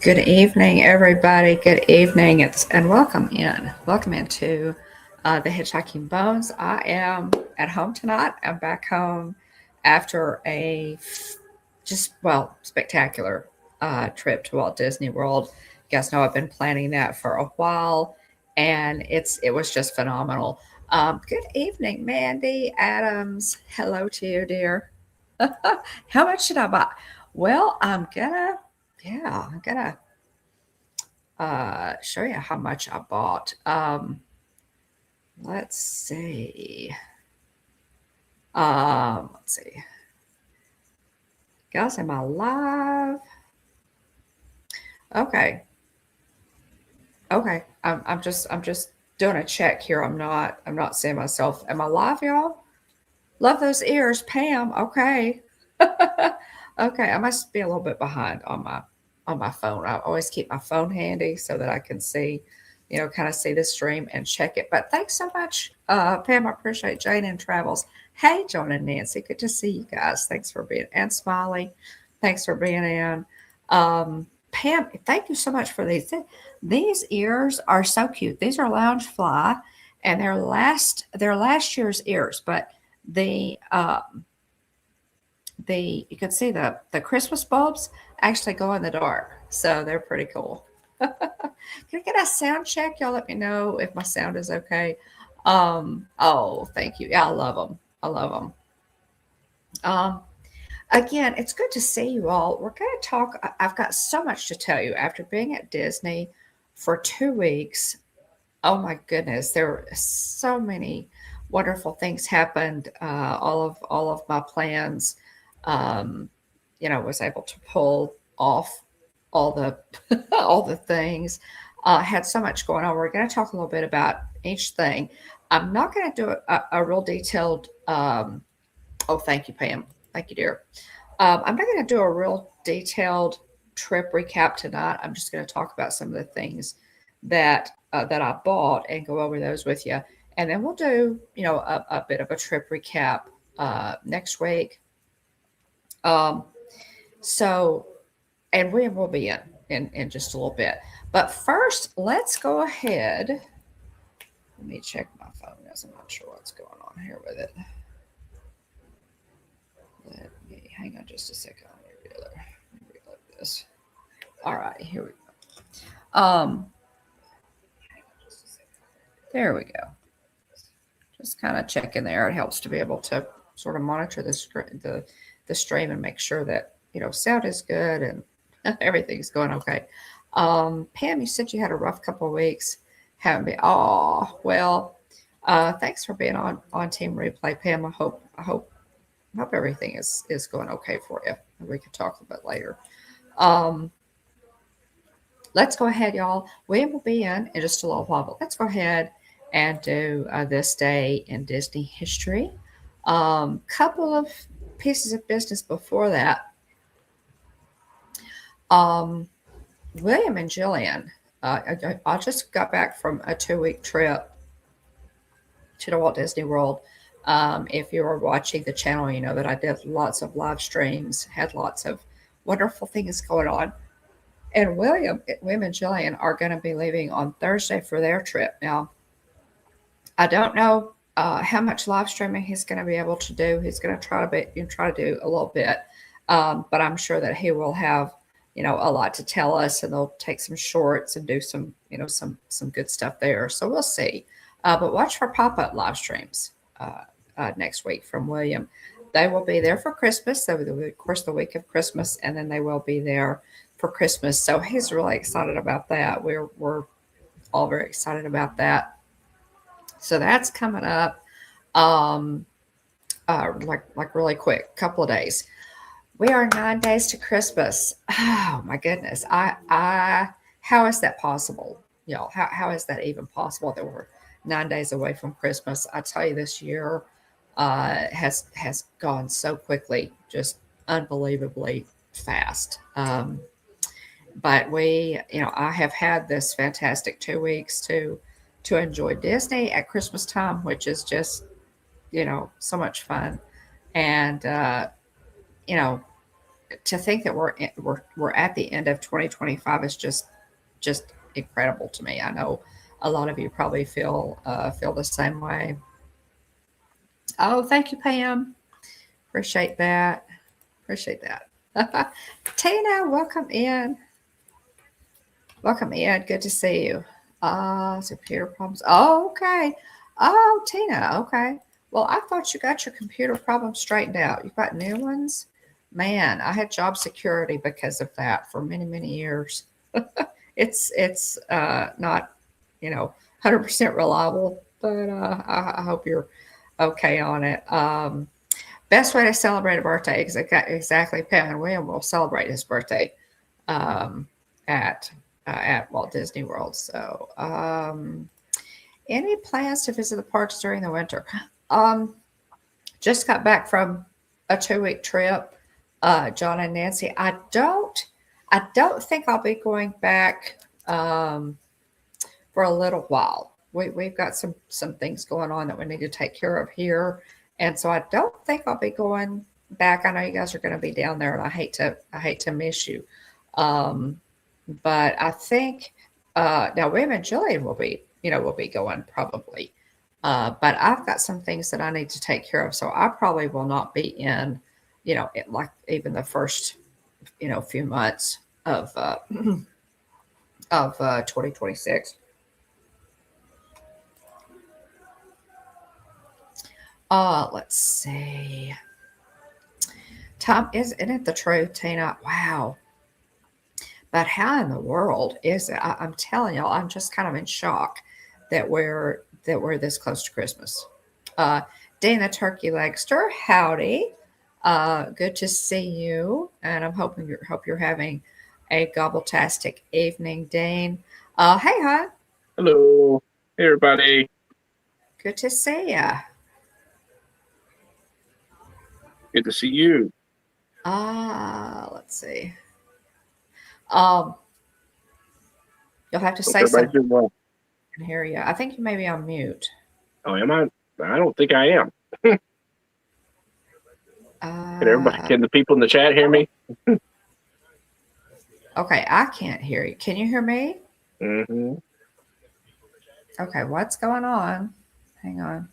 Good evening, everybody. Good evening, and welcome in. Welcome into the Hitchhiking Bones. I am at home tonight. I'm back home after a spectacular trip to Walt Disney World. You guys know I've been planning that for a while, and it was just phenomenal. Good evening, Mandy Adams. Hello to you, dear. How much should I buy? Well, I'm gonna show you how much I bought. Let's see. Let's see. Guys, am I live? Okay. Okay. I'm just doing a check here. I'm not seeing myself. Am I live, y'all? Love those ears, Pam. Okay. Okay. I must be a little bit behind on my phone. I always keep my phone handy so that I can see, kind of see the stream and check it. But thanks so much, Pam. I appreciate Jane and Travels. Hey, John and Nancy. Good to see you guys. Thanks for being and Smiley. Thanks for being in. Pam, thank you so much for these. These ears are so cute. These are Loungefly, and they're last year's ears, but the you can see the Christmas bulbs actually go in the dark, so they're pretty cool. Can I get a sound check? Y'all let me know if my sound is okay. Oh, thank you. Yeah, I love them. I love them. Um, Again, it's good to see you all. We're going to talk. I've got so much to tell you after being at Disney for 2 weeks. Oh my goodness, there were so many wonderful things happened. All of my plans, um, was able to pull off all the all the things. Had so much going on. We're going to talk a little bit about each thing. I'm not going to do a real detailed. Oh, thank you, Pam. Thank you, dear. I'm not going to do a real detailed trip recap tonight. I'm just going to talk about some of the things that I bought and go over those with you. And then we'll do, a bit of a trip recap next week. Um, so, and William will be in just a little bit. But first, let's go ahead. Let me check my phone because I'm not sure what's going on here with it. Let me hang on just a second. Let me reload this. All right, here we go. There we go. Just kind of checking there. It helps to be able to sort of monitor the stream and make sure that sound is good and everything's going okay. Pam, you said you had a rough couple of weeks. Haven't been. Oh well. Thanks for being on Team Replay, Pam. I hope everything is going okay for you. We can talk a bit later. Um, let's go ahead, y'all. We will be in just a little while, but let's go ahead and do this day in Disney history. Couple of pieces of business before that. William and Jillian. I just got back from a 2 week trip to the Walt Disney World. If you were watching the channel, you know that I did lots of live streams, had lots of wonderful things going on. And William and Jillian are going to be leaving on Thursday for their trip. Now, I don't know how much live streaming he's going to be able to do. He's going to try to do a little bit, but I'm sure that he will have a lot to tell us, and they'll take some shorts and do some good stuff there. So we'll see. But watch for pop-up live streams next week from William. They will be there for Christmas. So, of course, the week of Christmas, and then they will be there for Christmas. So he's really excited about that. We're all very excited about that. So that's coming up, like really quick, couple of days. We are 9 days to Christmas. Oh my goodness! How is that possible? How is that even possible that we're 9 days away from Christmas? I tell you, this year has gone so quickly, just unbelievably fast. But I have had this fantastic 2 weeks to enjoy Disney at Christmas time, which is just, so much fun. And, you know, to think that we're at the end of 2025 is just incredible to me. I know a lot of you probably feel the same way. Oh, thank you, Pam. Appreciate that. Appreciate that. Tina, welcome in. Welcome in. Good to see you. Computer problems. Oh, okay. Oh, Tina. Okay. Well, I thought you got your computer problems straightened out. You got new ones? Man, I had job security because of that for many, many years. It's not, 100% reliable, but I hope you're okay on it. Best way to celebrate a birthday is exactly. Pam and William will celebrate his birthday um, at Walt Disney World. So, any plans to visit the parks during the winter? Just got back from a 2-week trip. John and Nancy. I don't think I'll be going back for a little while. We've got some things going on that we need to take care of here, and so I don't think I'll be going back. I know you guys are going to be down there, and I hate to miss you. But I think now William and Jillian will be going probably. But I've got some things that I need to take care of, so I probably will not be in, like even the first, few months of of 2026. Let's see. Tom, isn't it the truth, Tina? Wow. But how in the world is it? I'm telling y'all, I'm just kind of in shock that we're this close to Christmas. Dana Turkey Legster, howdy. Good to see you, and I'm hope you're having a gobble-tastic evening, Dane. Hey, hon. Hello. Hey, everybody. Good to see ya. Good to see you. Let's see. Um, you'll have to Hope say everybody's something. doing well. I can hear you. I think you may be on mute. Oh, am I? I don't think I am. Can the people in the chat hear me? Okay, I can't hear you. Can you hear me? Mm-hmm. Okay, what's going on? Hang on.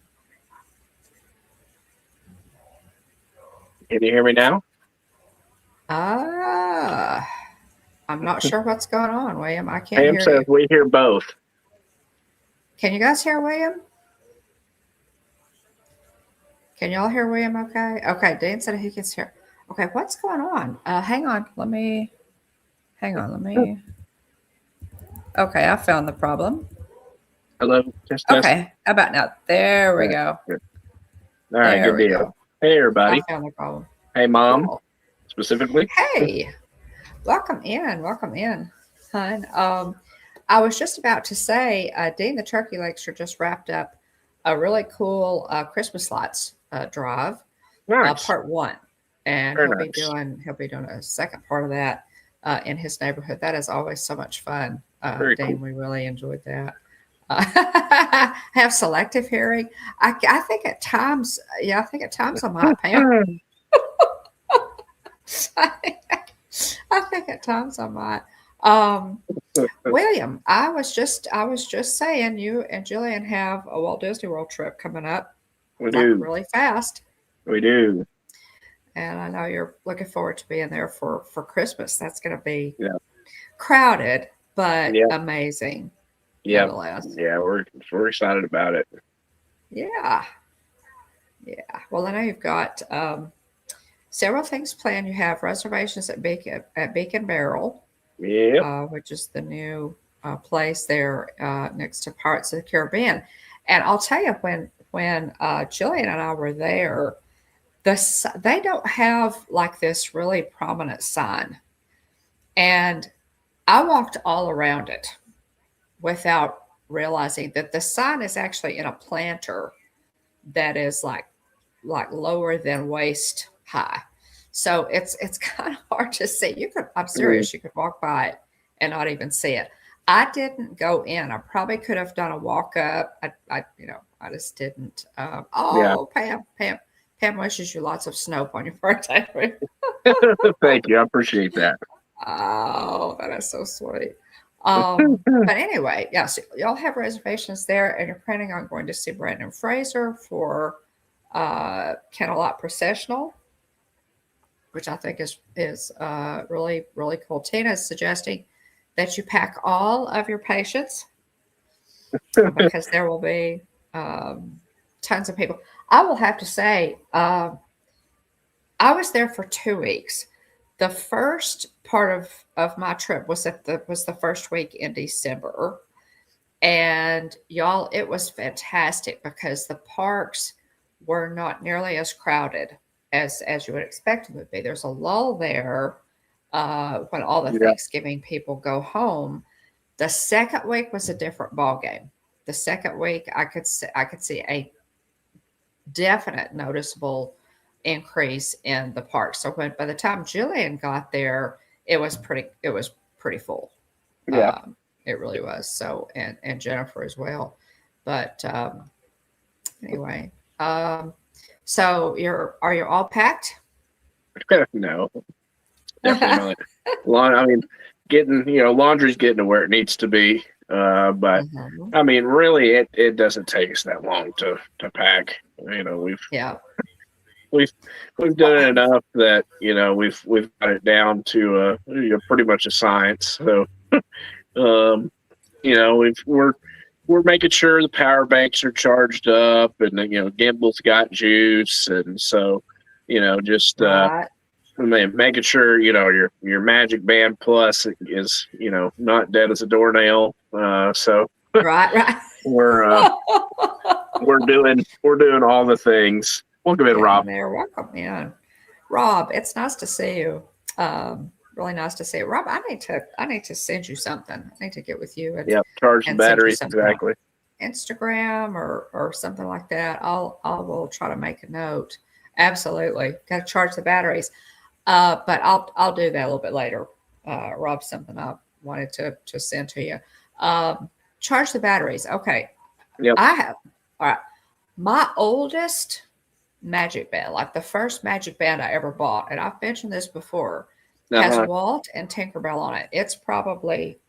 Can you hear me now? I'm not sure what's going on, William. I can't Pam hear says you. we hear both. Can you guys hear William? Can y'all hear William okay? Okay, Dan said he can hear. Okay, what's going on? Hang on. Let me. Okay, I found the problem. Hello. Just Okay, how about now? There we go. Good. All right, There good we deal. go. Hey, everybody. I found the problem. Hey, Mom, Cool. specifically. Hey, welcome in, hon. I was just about to say, Dean the Turkey Lecture just wrapped up a really cool Christmas lights drive, Nice. part 1, and Very he'll nice. be doing a second part of that in his neighborhood. That is always so much fun, Very Dean. cool. We really enjoyed that. Have selective hearing. I think at times, I think at times I might, Pam. I think at times I might. William, I was just saying, you and Jillian have a Walt Disney World trip coming up, We like do. really fast, We do. and I know you're looking forward to being there for Christmas. That's going to be Yeah. crowded, but Yeah. amazing, Yeah. nevertheless. Yeah. We're excited about it. Yeah. Well, I know you've got several things planned. You have reservations at Beacon Barrel, Yeah. which is the new place there next to Pirates of the Caribbean. And I'll tell you, when Jillian and I were there, they don't have like this really prominent sign, and I walked all around it without realizing that the sign is actually in a planter that is like lower than waist high. So it's kind of hard to see. I'm serious, you could walk by it and not even see it. I didn't go in. I probably could have done a walk up. I just didn't. Yeah. Pam, Pam wishes you lots of snow on your birthday. Thank you. I appreciate that. Oh, that is so sweet. But anyway, yeah, so y'all have reservations there, and you're planning on going to see Brandon Fraser for Candlelight Processional, which I think is really really cool. Tina is suggesting that you pack all of your patients because there will be tons of people. I will have to say, I was there for 2 weeks. The first part of my trip was the first week in December, and y'all, it was fantastic because the parks were not nearly as crowded as you would expect them to be. There's a lull there when all the Yeah. Thanksgiving people go home. The second week was a different ball game. The second week, I could see a definite noticeable increase in the park. So by the time Jillian got there, it was pretty full. Yeah. It really was. So and Jennifer as well. But anyway, so are you all packed? No, definitely not. I mean, laundry's getting to where it needs to be. But Mhm. I mean, really, it doesn't take us that long to pack. Yeah. We've we've done it enough that we've got it down to pretty much a science. So um, we're making sure the power banks are charged up, and then, Gimbel's got juice, and so just Right. making sure your Magic Band Plus is not dead as a doornail. So Right. Right. we're we're doing all the things. Welcome in, Yeah, Rob. they're welcome. Yeah. Rob, it's nice to see you. Really nice to see you. Rob, I need to send you something. I need to get with you Yep, charge the and send you batteries something on exactly. Instagram or something like that. I will try to make a note. Absolutely. Got to charge the batteries. But I'll do that a little bit later. Rob, something I wanted to send to you. Charge the batteries. Okay. Yep. I have all right. My oldest Magic Band, like the first Magic Band I ever bought, and I've mentioned this before, has Uh-huh. Walt and Tinkerbell on it. It's probably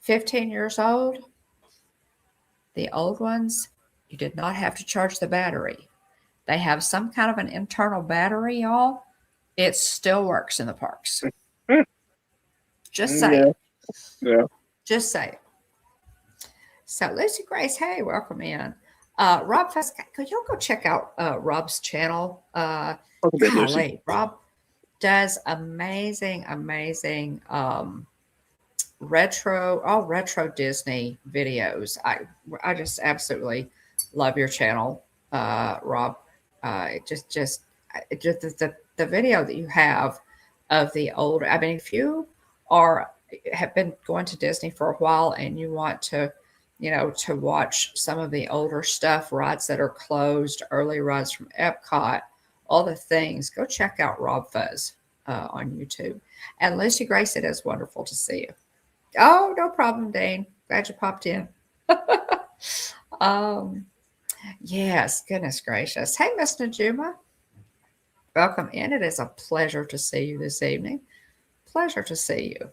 15 years old. The old ones, you did not have to charge the battery. They have some kind of an internal battery, y'all. It still works in the parks. Just say Yeah. it. Yeah. Just say it. So, Lucy Grace, hey, welcome in. Rob could y'all go check out Rob's channel? Welcome in, Lucy. Golly, Rob does amazing, amazing retro Disney videos. I just absolutely love your channel, Rob. It just the video that you have of the older. I mean, if you are have been going to Disney for a while and you want to watch some of the older stuff, rides that are closed, early rides from Epcot, all the things, go check out Rob Fuzz on YouTube. And Lucy Grace, it is wonderful to see you. Oh, no problem, Dane. Glad you popped in. um, yes, goodness gracious. Hey, Miss Najuma. Welcome in. It is a pleasure to see you this evening. Pleasure to see you.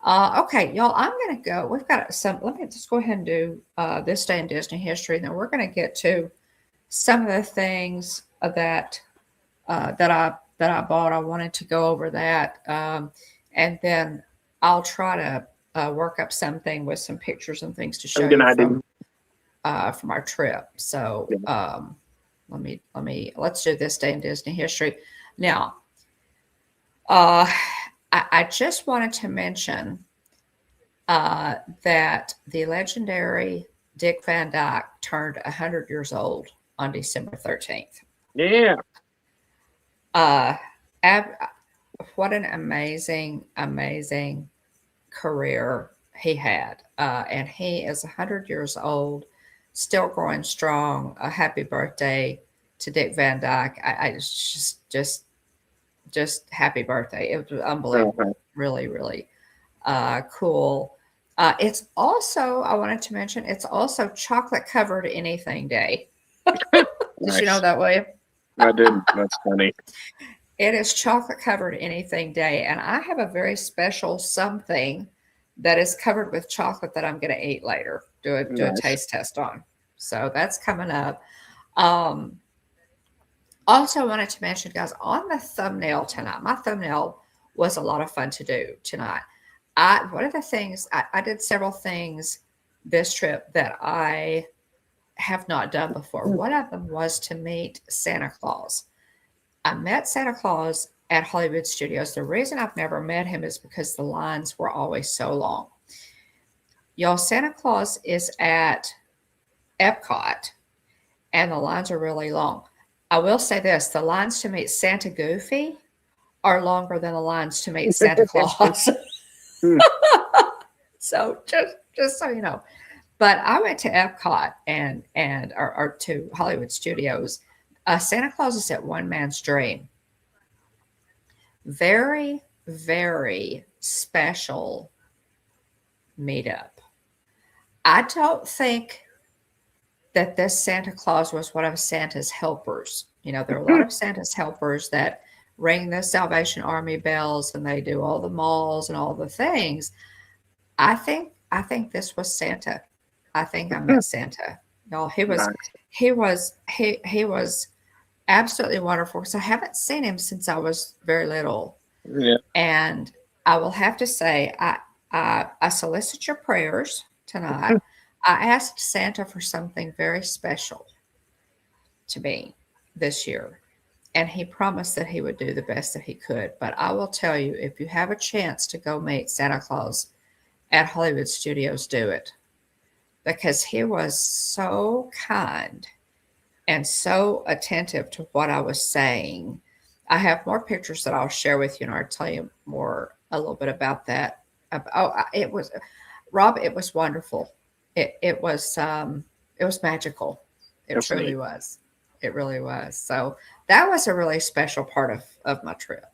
Okay, y'all, I'm going to go. We've got let me just go ahead and do this day in Disney history, and then we're going to get to some of the things that I bought. I wanted to go over that, and then I'll try to work up something with some pictures and things to show Good you idea. from our trip. So Yeah. let's do this day in Disney history. Now, I just wanted to mention that the legendary Dick Van Dyke turned 100 years old on December 13th. Yeah. Uh, what an amazing, amazing career he had. And he is 100 years old, still going strong. A happy birthday to Dick Van Dyke. I just happy birthday. It was Uh-huh. unbelievable. Really, really cool. It's also, I wanted to mention, it's also chocolate covered anything day. Did you know Nice. that, William? I didn't. That's funny. It is chocolate covered anything day, and I have a very special something that is covered with chocolate that I'm going to eat later. Do a Nice. taste test on. So that's coming up. Um, Also wanted to mention, guys, on the thumbnail tonight. My thumbnail was a lot of fun to do tonight. One of the things I did several things this trip that I have not done before. One of them was to meet Santa Claus. I met Santa Claus at Hollywood Studios. The reason I've never met him is because the lines were always so long. Y'all, Santa Claus is at Epcot, and the lines are really long. I will say this, the lines to meet Santa Goofy are longer than the lines to meet Santa Claus. So just so you know. But I went to Epcot or to Hollywood Studios. Santa Claus is at One Man's Dream. Very, very special meetup. I don't think that this Santa Claus was one of Santa's helpers. You know, there are a lot of Santa's helpers that ring the Salvation Army bells and they do all the malls and all the things. I think this was Santa. I think I met Santa. Y'all, Nice. he was absolutely wonderful because I haven't seen him since I was very little. Yeah. And I will have to say, I solicit your prayers tonight. I asked Santa for something very special to me this year, and he promised that he would do the best that he could. But I will tell you, if you have a chance to go meet Santa Claus at Hollywood Studios, do it because he was so kind and so attentive to what I was saying. I have more pictures that I'll share with you, and I'll tell you more a little bit about that. It was Rob. It was wonderful. It was magical. It That's truly neat. was. It really was. So that was a really special part of my trip.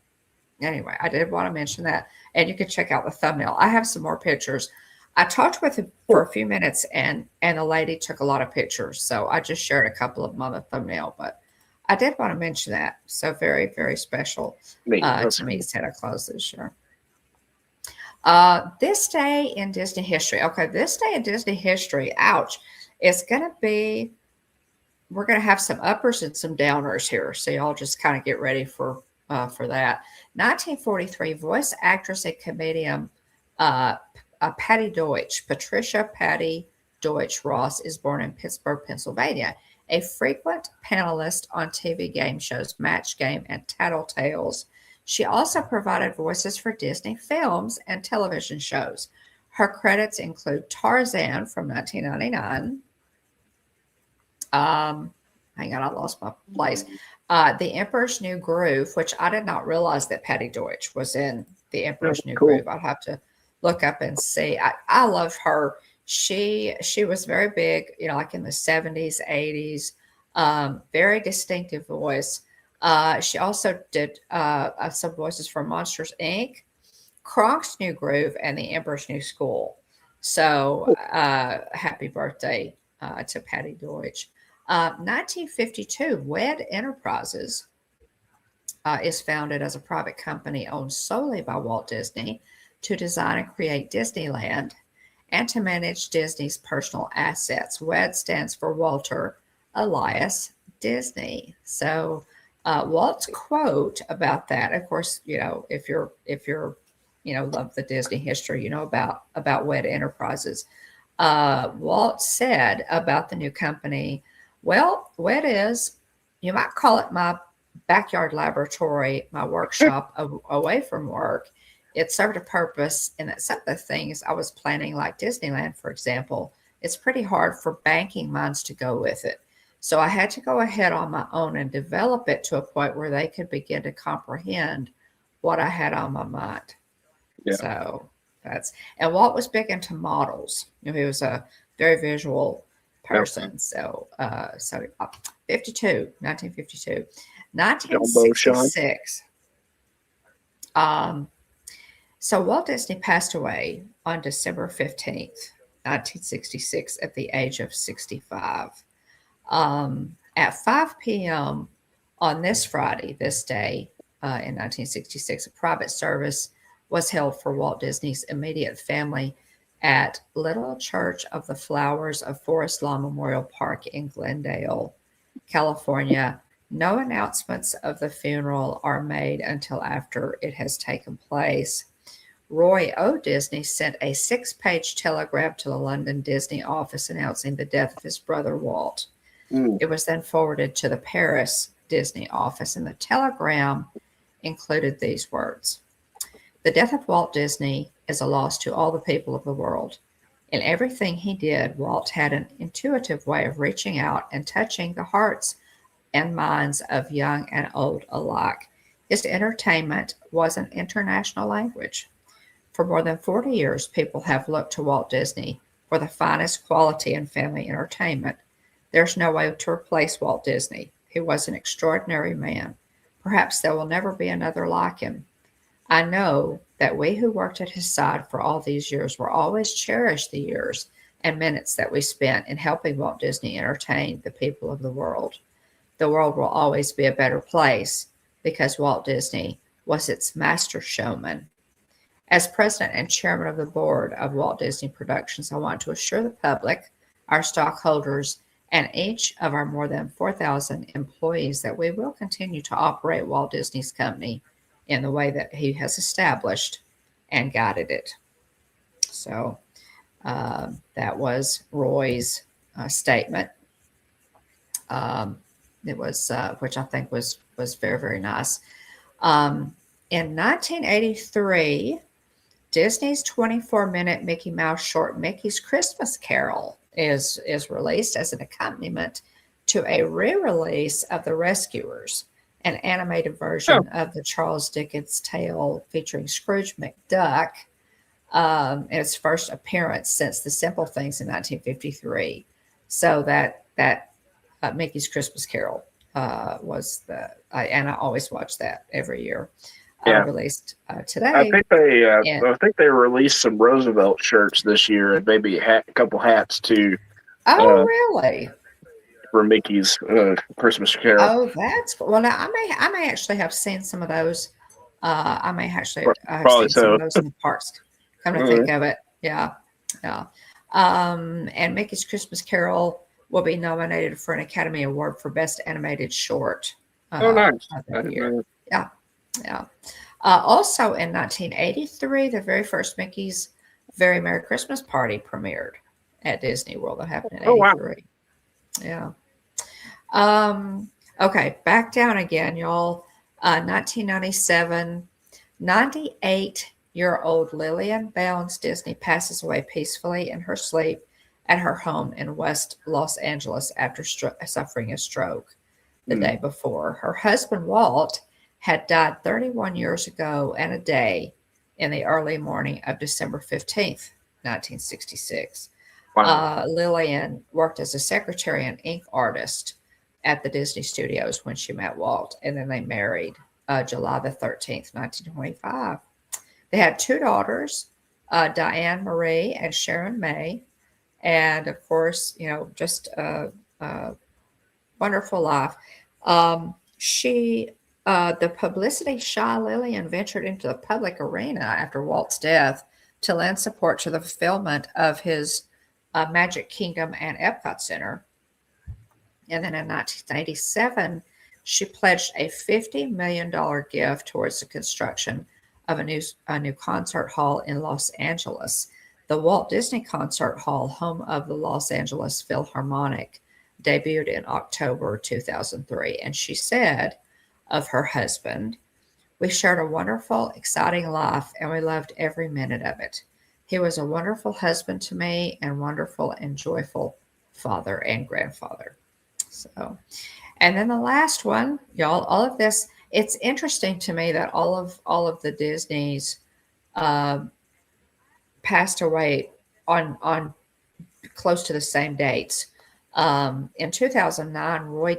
Anyway, I did want to mention that, and you can check out the thumbnail. I have some more pictures. I talked with him for a few minutes, and the lady took a lot of pictures. So I just shared a couple of them on the thumbnail, but I did want to mention that. So very, very special Neat. That's to meet cool. Santa Claus this year. This day in Disney history. Okay, this day in Disney history, ouch, it's going to be, we're going to have some uppers and some downers here. So y'all just kind of get ready for that. 1943, voice actress and comedian Patty Deutsch, Patricia Patty Deutsch Ross, is born in Pittsburgh, Pennsylvania. A frequent panelist on TV game shows Match Game and Tattletales, she also provided voices for Disney films and television shows. Her credits include Tarzan from 1999. Hang on, I lost my place. The Emperor's New Groove, which I did not realize that Patty Deutsch was in The Emperor's New Cool. Groove. I'll have to look up and see. I love her. She was very big, you know, like in the 70s, 80s. Very distinctive voice. She also did some voices for Monsters Inc., Kronk's New Groove, and The Emperor's New School. So happy birthday to Patty Deutsch. 1952, WED Enterprises is founded as a private company owned solely by Walt Disney to design and create Disneyland and to manage Disney's personal assets. WED stands for Walter Elias Disney. So Walt's quote about that, of course, you know, if you're love the Disney history, you know about WED Enterprises. Walt said about the new company, well, WED is, you might call it my backyard laboratory, my workshop away from work. It served a purpose, and that some of the things I was planning, like Disneyland, for example, it's pretty hard for banking minds to go with it. So I had to go ahead on my own and develop it to a point where they could begin to comprehend what I had on my mind. Yeah. So and Walt was big into models. You know, he was a very visual person. So 1952. Jumbo Sean. 1966. So Walt Disney passed away on December 15th, 1966, at the age of 65. At 5 p.m., On this Friday, this day in 1966, a private service was held for Walt Disney's immediate family at Little Church of the Flowers of Forest Lawn Memorial Park in Glendale, California. No announcements of the funeral are made until after it has taken place. Roy O. Disney sent a 6-page telegram to the London Disney office announcing the death of his brother Walt. Mm. It was then forwarded to the Paris Disney office, and the telegram included these words: "The death of Walt Disney is a loss to all the people of the world. In everything he did, Walt had an intuitive way of reaching out and touching the hearts and minds of young and old alike. His entertainment was an international language. For more than 40 years, people have looked to Walt Disney for the finest quality in family entertainment. There's no way to replace Walt Disney. He was an extraordinary man. Perhaps there will never be another like him. I know that we who worked at his side for all these years will always cherish the years and minutes that we spent in helping Walt Disney entertain the people of the world. The world will always be a better place because Walt Disney was its master showman. As president and chairman of the board of Walt Disney Productions, I want to assure the public, our stockholders, and each of our more than 4,000 employees that we will continue to operate Walt Disney's company in the way that he has established and guided it." So that was Roy's statement. It was, which I think was very, very nice. In 1983, Disney's 24-minute Mickey Mouse short, Mickey's Christmas Carol, is released as an accompaniment to a re-release of The Rescuers, an animated version of the Charles Dickens tale featuring Scrooge McDuck, in its first appearance since The Simple Things in 1953. So that Mickey's Christmas Carol was and I always watch that every year. Released today. I think they released some Roosevelt shirts this year and maybe a couple hats too. Oh, really? For Mickey's Christmas Carol. Oh, that's cool. Well, now I may actually have seen some of those. I may actually have Probably seen some so. of those in the parks. Come to think of it, yeah. And Mickey's Christmas Carol will be nominated for an Academy Award for Best Animated Short. Nice. That year. Yeah. Also in 1983, the very first Mickey's Very Merry Christmas Party premiered at Disney World. That happened in 83. Wow. Yeah. Okay, back down again, y'all. 1997, 98-year-old Jillian Bone Disney passes away peacefully in her sleep at her home in West Los Angeles after suffering a stroke the day before. Her husband, Walt, had died 31 years ago and a day in the early morning of December 15th, 1966. Wow. Jillian worked as a secretary and ink artist at the Disney Studios when she met Walt, and then they married July the 13th, 1925. They had 2 daughters, Diane Marie and Sharon May, and of course, just a wonderful life. The publicity-shy Jillian ventured into the public arena after Walt's death to lend support to the fulfillment of his Magic Kingdom and Epcot Center. And then in 1987, she pledged a $50 million gift towards the construction of a new concert hall in Los Angeles. The Walt Disney Concert Hall, home of the Los Angeles Philharmonic, debuted in October 2003. And she said of her husband, "We shared a wonderful, exciting life, and we loved every minute of it. He was a wonderful husband to me and wonderful and joyful father and grandfather." So, and then the last one, y'all, all of this, it's interesting to me that all of the Disneys passed away on close to the same dates. In 2009, Roy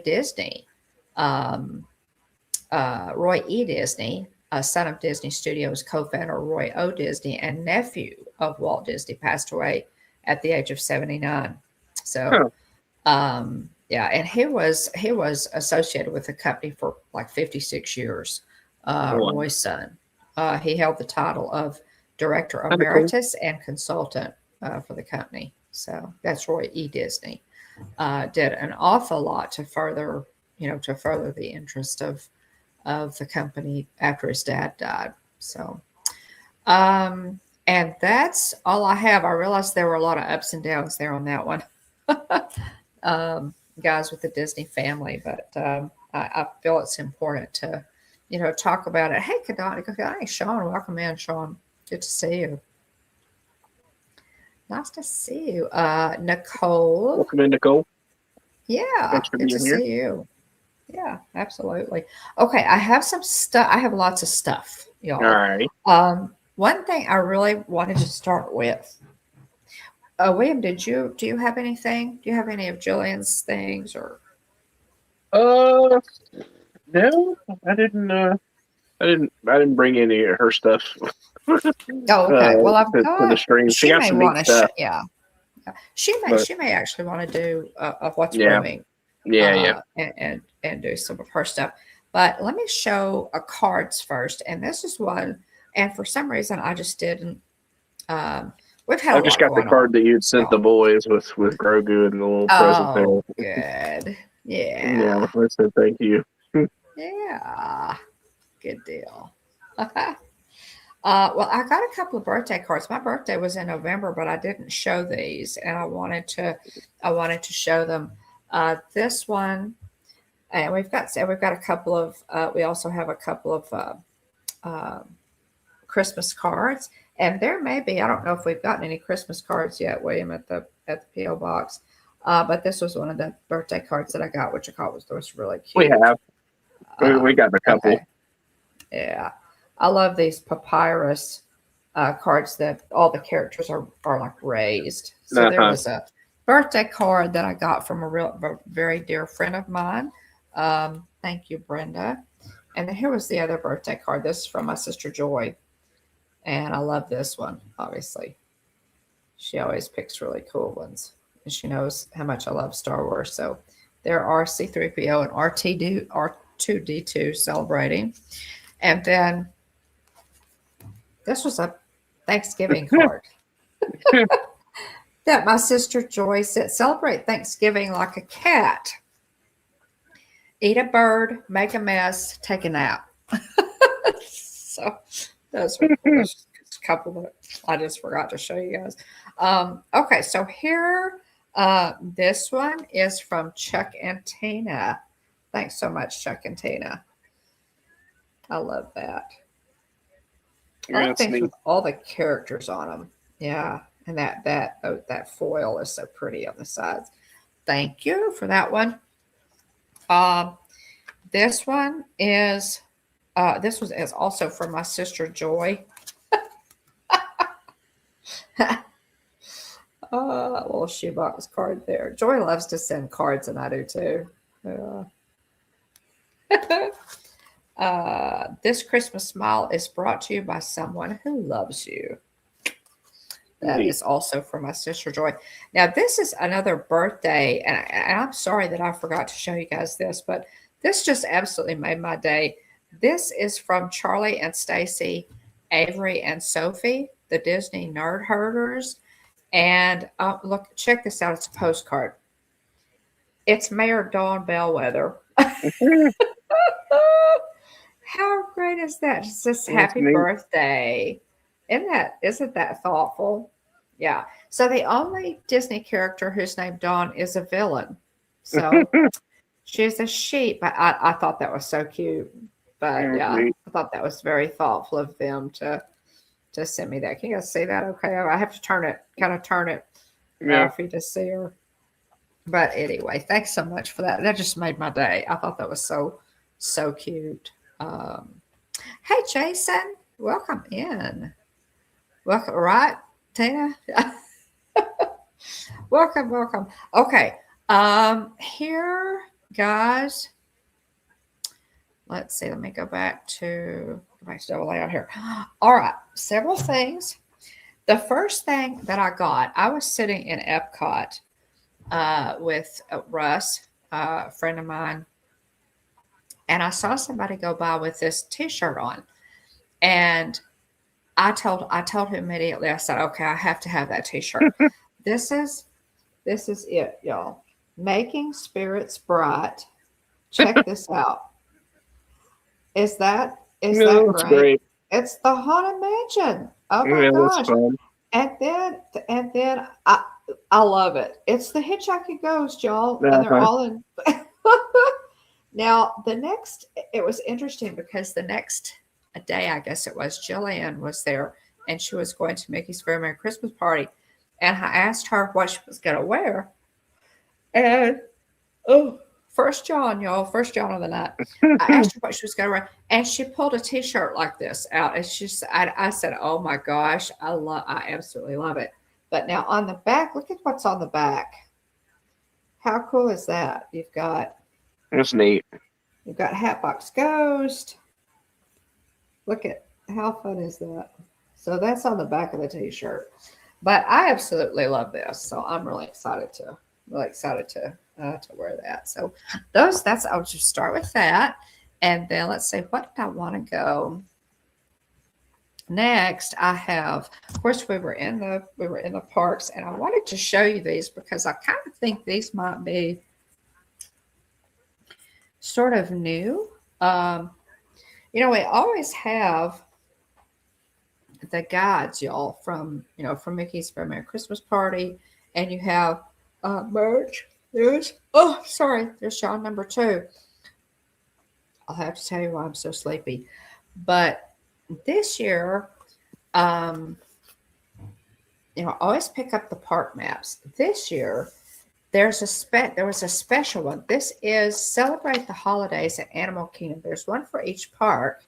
E. Disney, son of Disney Studios co-founder Roy O. Disney and nephew of Walt Disney, passed away at the age of 79. So, Yeah, and he was associated with the company for like 56 years. Wow. Roy's son. He held the title of director Kind of cool. emeritus and consultant for the company. So that's Roy E. Disney. Did an awful lot to further, to further the interest of the company after his dad died. So, and that's all I have. I realized there were a lot of ups and downs there on that one. Guys with the Disney family, but I feel it's important to, talk about it. Hey, Kadani, hey, Sean, welcome in, Sean. Good to see you. Nice to see you. Nicole. Welcome in, Nicole. Yeah, Thanks for good to being here. see you. Yeah, absolutely. Okay, I have some stuff. I have lots of stuff, All y'all. right. One thing I really wanted to start with. William, do you have anything? Do you have any of Jillian's things or? Uh, no, I didn't. I didn't bring any of her stuff. Oh, okay. Well, I've To the got. stream. She She got may some neat want to. stuff, Yeah, she may. but She may actually want to do of what's yeah, brewing, yeah. and do some of her stuff. But let me show cards first, and this is one. And for some reason, I just didn't. Um, we've had a I've just lot got the going card on, that you'd sent the y'all. boys with Grogu and the little present there. Oh, good. Yeah, Yeah, I said thank you. yeah. Good deal. Well, I got a couple of birthday cards. My birthday was in November, but I didn't show these, and I wanted to show them. This one, and we've got a couple of. We also have a couple of uh, Christmas cards, and there may be. I don't know if we've gotten any Christmas cards yet, William, at the PO box. But this was one of the birthday cards that I got, which I thought was really We cute. have we got a couple. Okay, yeah, I love these papyrus cards that all the characters are like raised. So there Uh-huh. was a birthday card that I got from a very dear friend of mine. Thank you, Brenda. And then here was the other birthday card. This is from my sister Joy, and I love this one. Obviously, she always picks really cool ones, and she knows how much I love Star Wars. So there are C3PO and R2D2 celebrating, and then this was a Thanksgiving card that my sister Joy said, celebrate Thanksgiving like a cat. Eat a bird, make a mess, take a nap. So those are just a couple that I just forgot to show you guys. Okay, so here, this one is from Chuck and Tina. Thanks so much, Chuck and Tina. I love that. I Yeah, like it's things neat. with all the characters on them. Yeah, and that foil is so pretty on the sides. Thank you for that one. Um, this one is is also from my sister Joy. Little shoebox card there. Joy loves to send cards, and I do too. This Christmas smile is brought to you by someone who loves you. That Neat. is also from my sister Joy. Now, this is another birthday, and I'm sorry that I forgot to show you guys this, but this just absolutely made my day. This is from Charlie and Stacy, Avery and Sophie, the Disney Nerd Herders. And look, check this out. It's a postcard. It's Mayor Dawn Bellwether. How great is that? It says That's happy neat. birthday. Isn't that thoughtful? Yeah. So the only Disney character whose name Dawn is a villain. So she's a sheep. I thought that was so cute. But That's yeah, neat. I thought that was very thoughtful of them to send me that. Can you guys see that? Okay. I have to kind of turn it Yeah. for you to see her. But anyway, thanks so much for that. That just made my day. I thought that was so cute. Um, hey, Jason, welcome in. Welcome, right, Tina? Welcome. Okay. Here, guys. Let's see. Let me go back to double layout here. All right. Several things. The first thing that I got, I was sitting in Epcot with Russ a friend of mine, and I saw somebody go by with this T-shirt on, and I told him immediately. I said, "Okay, I have to have that T-shirt. This is this is it, y'all. Making spirits bright. Check this out. Is that That's great? great. It's the Haunted Mansion. Oh my Yeah, that's gosh! fun. And then I love it. It's the Hitchhiking Ghost, y'all, and they're Uh-huh. all in. Now the next, it was interesting because the next day, I guess it was, Jillian was there, and she was going to Mickey's Very Merry Christmas Party, and I asked her what she was going to wear, and oh, first John, y'all, first John of the night. I asked her what she was going to wear, and she pulled a T-shirt like this out, and I said, "Oh my gosh, I absolutely love it." But now on the back, look at what's on the back. How cool is that? That's neat. You've got Hatbox Ghost. Look at how fun is that? So that's on the back of the T-shirt. But I absolutely love this, so I'm really excited to wear that. So I'll just start with that, and then let's see, what did I want to go next. I have, of course, we were in the parks, and I wanted to show you these because I kind of think these might be sort of new. Um, we always have the guides, y'all, from Mickey's Very Merry Christmas Party, and you have merch. There's Sean number 2. I'll have to tell you why I'm so sleepy. But this year, um, I always pick up the park maps. This year, there was a special one. This is Celebrate the Holidays at Animal Kingdom. There's one for each park,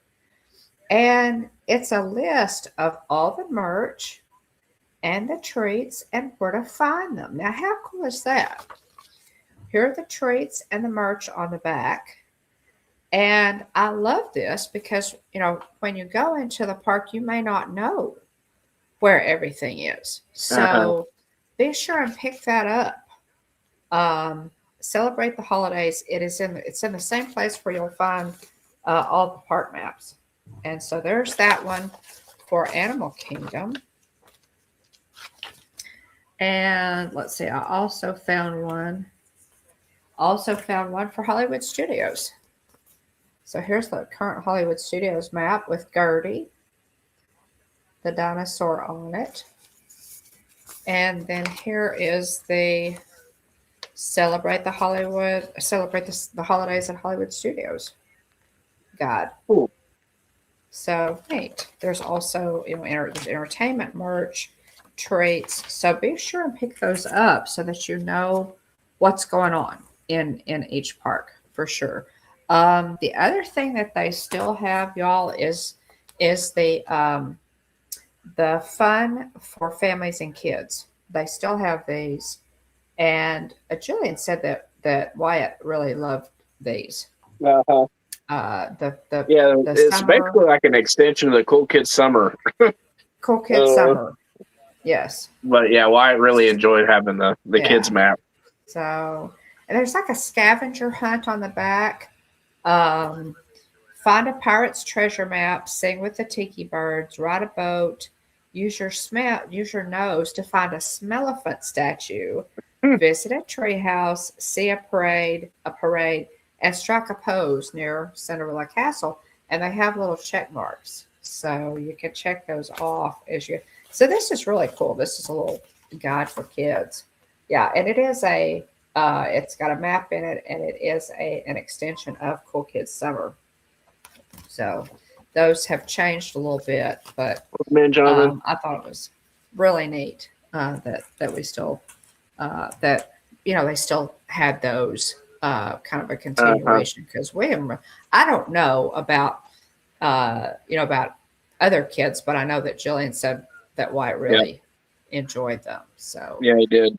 and it's a list of all the merch and the treats and where to find them. Now, how cool is that? Here are the treats and the merch on the back. And I love this because, when you go into the park, you may not know where everything is. Uh-huh. So be sure and pick that up. Celebrate the Holidays. It's in the same place where you'll find all the park maps. And so there's that one for Animal Kingdom. And let's see, I also found one. For Hollywood Studios. So here's the current Hollywood Studios map with Gertie, the dinosaur on it. And then here is the Celebrate the Holidays at Hollywood Studios guide. Cool. So neat. There's also, there's entertainment merch, treats. So be sure and pick those up so that you know what's going on in each park for sure. The other thing that they still have, y'all, is the fun for families and kids. They still have these, and Jillian said that Wyatt really loved these. Uh-huh. Yeah, The it's summer basically like an extension of the Cool Kids Summer. Cool Kids Uh, Summer, yes. but yeah, Wyatt really enjoyed having the kids Yeah. map. So, and there's like a scavenger hunt on the back. Um, Find a pirate's treasure map, sing with the tiki birds, ride a boat, use your nose to find a smelliphant statue, visit a treehouse, see a parade, and strike a pose near Cinderella Castle. And they have little check marks, so you can check those off as you. So this is really cool. This is a little guide for kids. Yeah, and it's got a map in it, and it is an extension of Cool Kids Summer. So those have changed a little bit, but Man, Jonathan. I thought it was really neat that we still that they still had those kind of a Uh-huh. continuation because I don't know about about other kids, but I know that Jillian said that White Yeah, really enjoyed them. So yeah, he did.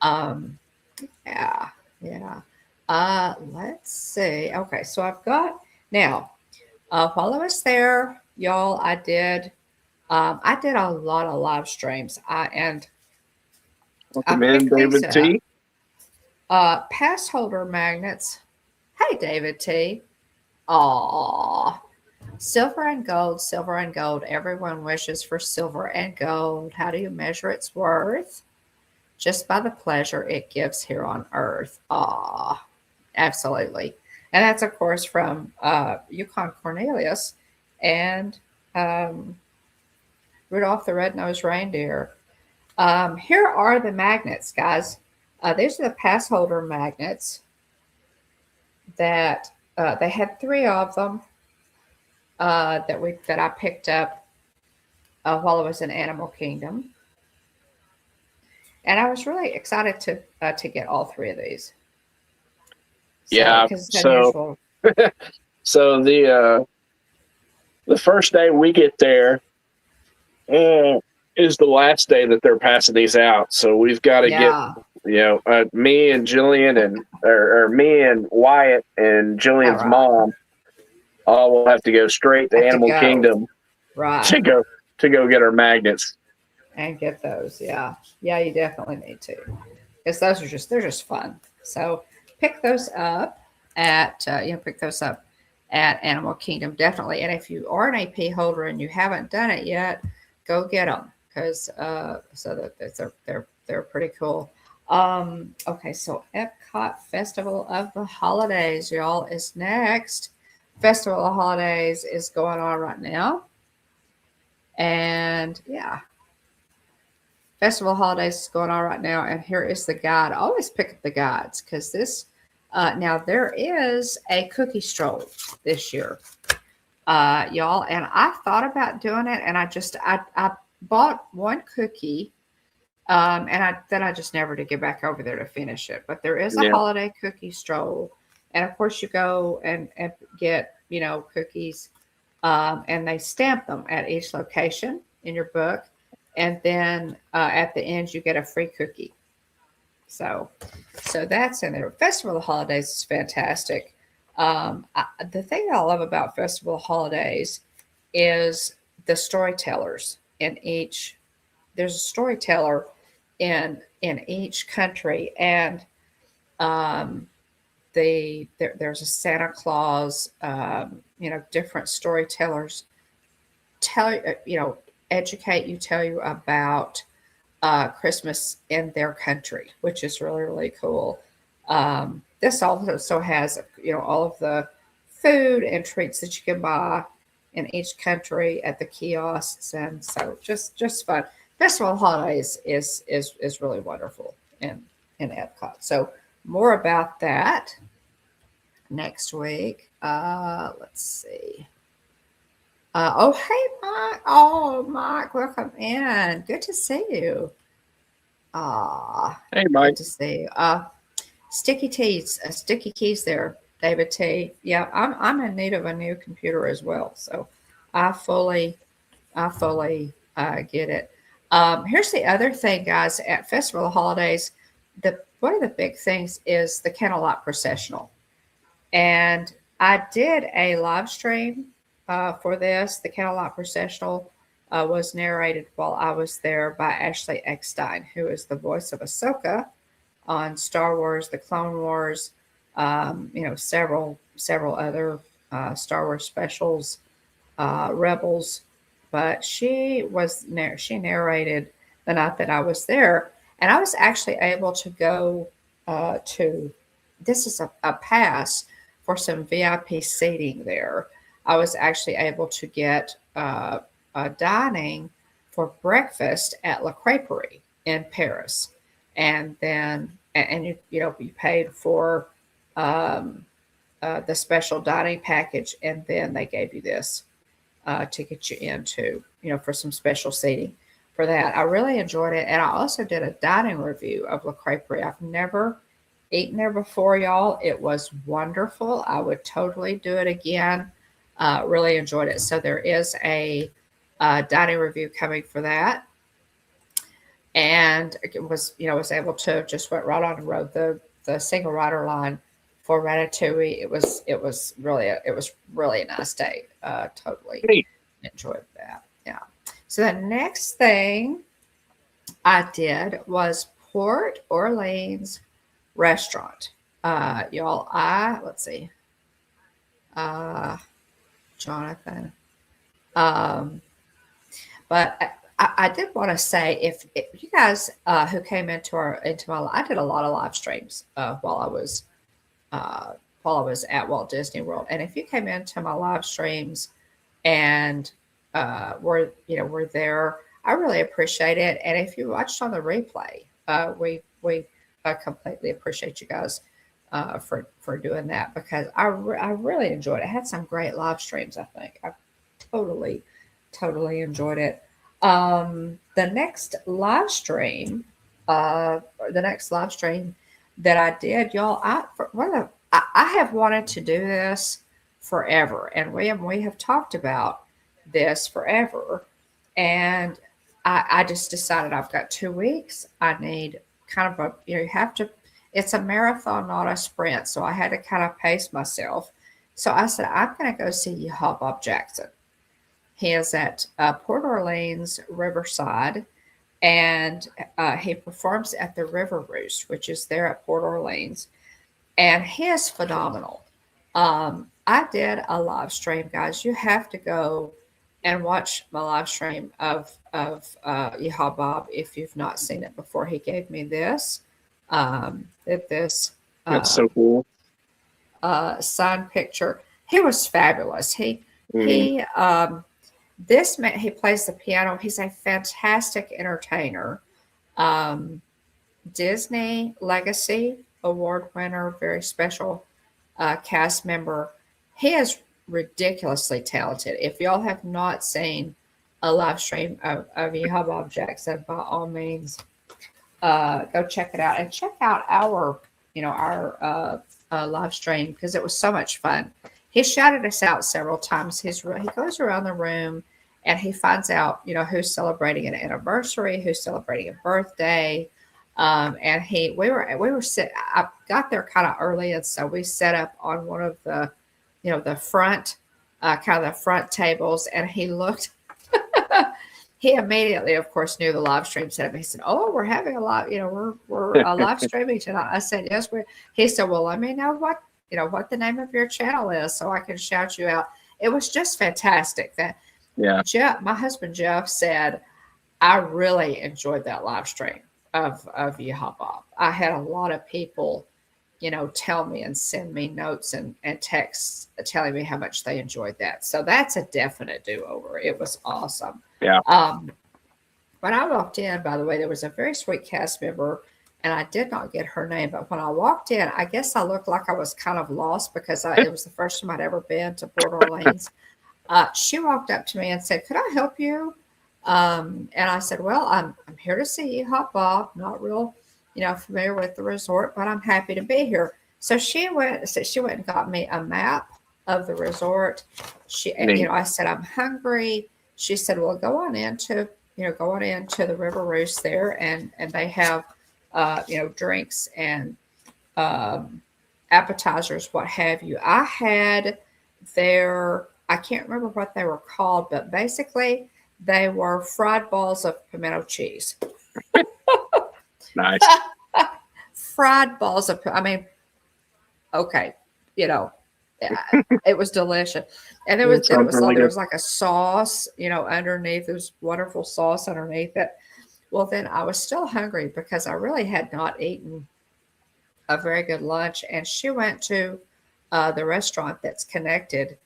yeah, yeah. Let's see. Okay, so I've got now. While I was there, y'all, I did a lot of live streams. I Welcome in, picked these David up. T. Pass holder magnets. Hey, David T. Aw. Silver and gold. Everyone wishes for silver and gold. How do you measure its worth? Just by the pleasure it gives here on earth. Ah, absolutely. And that's, of course, from Yukon Cornelius and um, Rudolph the Red-Nosed Reindeer. Here are the magnets, guys. These are the pass holder magnets that they had three of them that I picked up while I was in Animal Kingdom, and I was really excited to get all three of these. So Yeah. because it's So unusual. so the first day we get there is the last day that they're passing these out. So we've got to get, Yeah. me and Jillian or me and Wyatt and All Jillian's right. mom all will have to go straight to Have to Animal go. Kingdom Right. to go get our magnets. And get those. Yeah. Yeah, you definitely need to. Because they're just fun. So pick those up pick those up at Animal Kingdom, definitely. And if you are an AP holder and you haven't done it yet, go get them because so that they're pretty cool. Okay, so Epcot Festival of the Holidays, y'all, is next. Festival of Holidays is going on right now, and yeah, Festival Holidays is going on right now, and here is the guide. I always pick up the guides because this. Now there is a cookie stroll this year, y'all, and I thought about doing it, and I bought one cookie, and I just never did get back over there to finish it. But there is a Yeah. holiday cookie stroll, and of course you go and get cookies, and they stamp them at each location in your book, and then at the end you get a free cookie. So, so that's in there. Festival of Holidays is fantastic. The thing that I love about Festival of Holidays is the storytellers in each. There's a storyteller in each country, and um, there's a Santa Claus. Different storytellers tell educate you, tell you about Christmas in their country, which is really, really cool. This also has, all of the food and treats that you can buy in each country at the kiosks, and so just fun. Festival of Holidays is really wonderful in Epcot. So more about that next week. Let's see. Oh, hey, Mike. Oh, Mike, welcome in. Good to see you. Ah, Hey, good Mike. to see you. Sticky keys there, David T. Yeah, I'm in need of a new computer as well, so I fully get it. Here's the other thing, guys. At Festival of Holidays, the one of the big things is the Candlelight Processional, and I did a live stream for this. The Candlelight Processional was narrated while I was there by Ashley Eckstein, who is the voice of Ahsoka on Star Wars, The Clone Wars, several other Star Wars specials, Rebels. But she narrated the night that I was there, and I was actually able to go to. This is a pass for some VIP seating there. I was actually able to get dining for breakfast at La Crêperie in Paris, and then you paid for um, the special dining package, and then they gave you this to get you into for some special seating for that. I really enjoyed it, and I also did a dining review of La Crêperie. I've never eaten there before, y'all. It was wonderful. I would totally do it again. Really enjoyed it. So there is a dining review coming for that, and it was able to just went right on and rode the single rider line for Ratatouille. It was really a nice day. Totally Hey. enjoyed that. Yeah. So the next thing I did was Port Orleans restaurant. Y'all, let's see, uh, Jonathan. Um, but I did want to say if you guys who came into my I did a lot of live streams uh, while I was at Walt Disney World, and if you came into my live streams and were there, I really appreciate it. And if you watched on the replay, we completely appreciate you guys for doing that because I really enjoyed it. I had some great live streams. I think I totally enjoyed it. The next live stream, the next live stream that I did, y'all, I have wanted to do this forever, and we have talked about this forever, and I just decided I've got 2 weeks. I need kind of you have to. It's a marathon, not a sprint, so I had to kind of pace myself. So I said I'm going to go see Yeehaw Bob Jackson. He is at Port Orleans Riverside, and he performs at the River Roost, which is there at Port Orleans, and he is phenomenal. I did a live stream, guys. You have to go and watch my live stream of Yeehaw Bob if you've not seen it before. He gave me this this That's so cool. signed picture. He was fabulous. Mm. He This man, he plays the piano. He's a fantastic entertainer. Um, Disney Legacy Award winner, very special cast member. He is ridiculously talented. If y'all have not seen a live stream of Yeehaw Bob Jackson, by all means, go check it out and check out our live stream because it was so much fun. He shouted us out several times. He goes around the room and he finds out, who's celebrating an anniversary, who's celebrating a birthday. And I got there kind of early. And so we set up on one of the front, kind of the front tables. And he looked, he immediately, of course, knew the live stream setup. He said, "Oh, we're having a live, we're live streaming tonight." I said, "Yes, we're." He said, "Well, let me know what the name of your channel is so I can shout you out." It was just fantastic. My husband Jeff said, "I really enjoyed that live stream of Yeehaw Bob." I had a lot of people, tell me and send me notes and texts telling me how much they enjoyed that. So that's a definite do-over. It was awesome. Yeah. When I walked in, by the way, there was a very sweet cast member, and I did not get her name. But when I walked in, I guess I looked like I was kind of lost because it was the first time I'd ever been to Port Orleans. She walked up to me and said, "Could I help you?" And I said, "Well, I'm here to see Yeehaw Bob. Not real, familiar with the resort, but I'm happy to be here." So she went and got me a map of the resort. I said, "I'm hungry." She said, "Well, go on into the River Roost there, and they have, drinks and appetizers, what have you." I had I can't remember what they were called, but basically they were fried balls of pimento cheese. Nice. Fried balls of, okay, it was delicious. And there was like a sauce, underneath. There was wonderful sauce underneath it. Well, then I was still hungry because I really had not eaten a very good lunch. And she went to the restaurant that's connected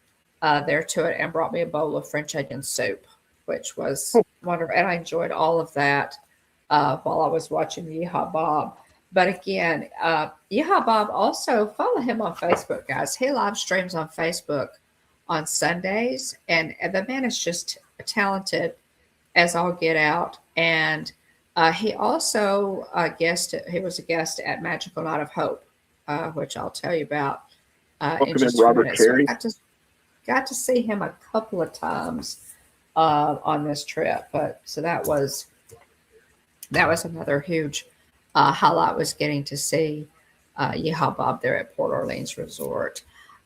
there to it and brought me a bowl of French onion soup, which was wonderful. And I enjoyed all of that while I was watching Yeehaw Bob. But again, Yeehaw Bob, also follow him on Facebook, guys. He live streams on Facebook on Sundays, and the man is just talented as all get out. And he also he was a guest at Magical Night of Hope, which I'll tell you about in just a minute. So I got to see him a couple of times on this trip, so that was another huge highlight, was getting to see Yeehaw Bob there at Port Orleans Resort.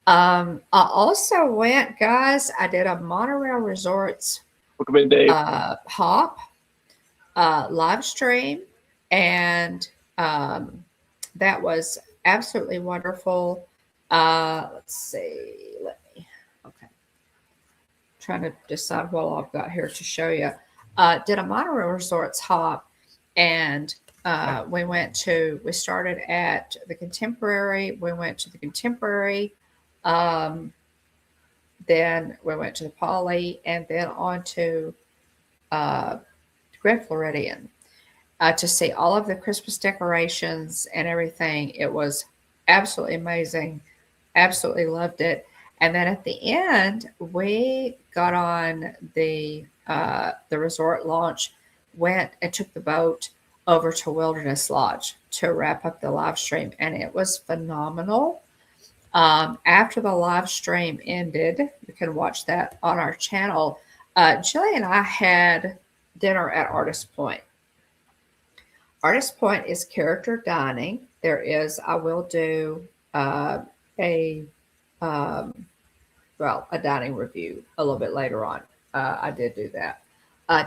I also went, guys, I did a Monorail Resorts hop live stream, and that was absolutely wonderful. Let's see. Okay. Trying to decide what I've got here to show you. Did a monorail resorts hop, and we started at the Contemporary. We went to the Contemporary. Um, then we went to the Poly, and then on to uh, Grand Floridian to see all of the Christmas decorations and everything. It was absolutely amazing. Absolutely loved it. And then at the end, we got on the resort launch, went and took the boat over to Wilderness Lodge to wrap up the live stream, and it was phenomenal. After the live stream ended, you can watch that on our channel. Jillian and I had dinner at Artist Point. Artist Point is character dining. I will do a a dining review a little bit later on. I did do that.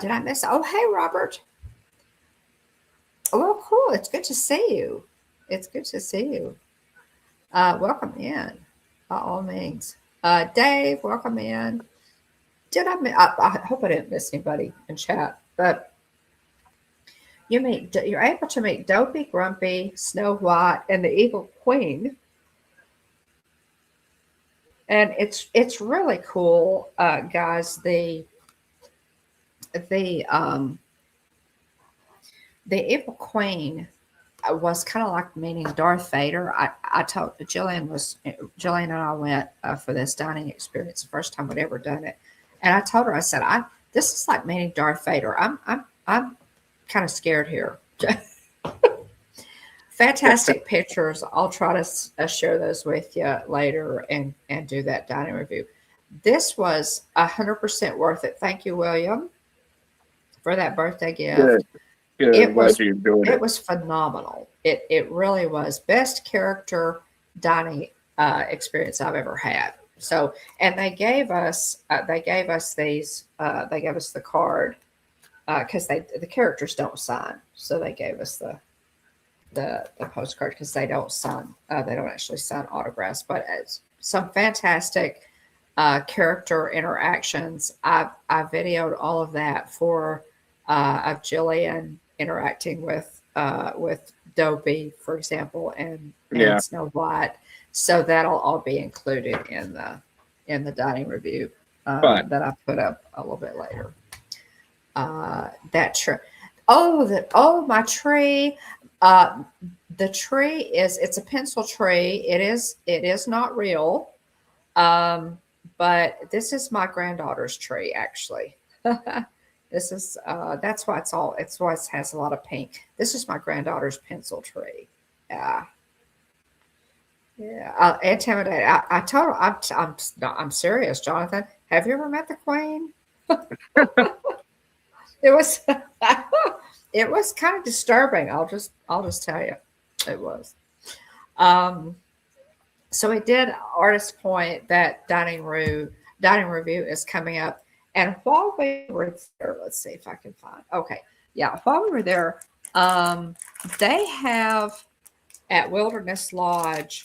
Did I miss? Oh, hey, Robert. Oh, well, cool. It's good to see you. It's good to see you. Welcome in, by all means. Dave, welcome in. I hope I didn't miss anybody in chat, but you're able to meet Dopey, Grumpy, Snow White, and the Evil Queen. And it's really cool, guys. The Evil Queen was kind of like meeting Darth Vader. I told Jillian and I went for this dining experience, the first time we'd ever done it, and I told her, I said, this is like meeting Darth Vader. I'm kind of scared here. Fantastic pictures. I'll try to share those with you later and do that dining review. This was 100% worth it. Thank you, William, for that birthday gift. Good. Good. It I'm glad you enjoyed it. It was phenomenal. It really was best character dining experience I've ever had. So, and they gave us these they gave us the card because the characters don't sign, so they gave us the postcard because they don't sign. They don't actually sign autographs, but it's some fantastic character interactions. I videoed all of that for of Jillian interacting with Dopey, for example, and Snow White. So that'll all be included in the dining review that I put up a little bit later. That tree. My tree. The tree it's a pencil tree. It is not real. But this is my granddaughter's tree, actually. This is that's why it has a lot of pink. This is my granddaughter's pencil tree. Yeah. Yeah. Intimidated. I told her I'm serious, Jonathan. Have you ever met the Queen? It was it was kind of disturbing. I'll just tell you. It was. So we did Artist Point. That dining review is coming up. And while we were there, let's see if I can find. Okay, yeah. While we were there, they have at Wilderness Lodge.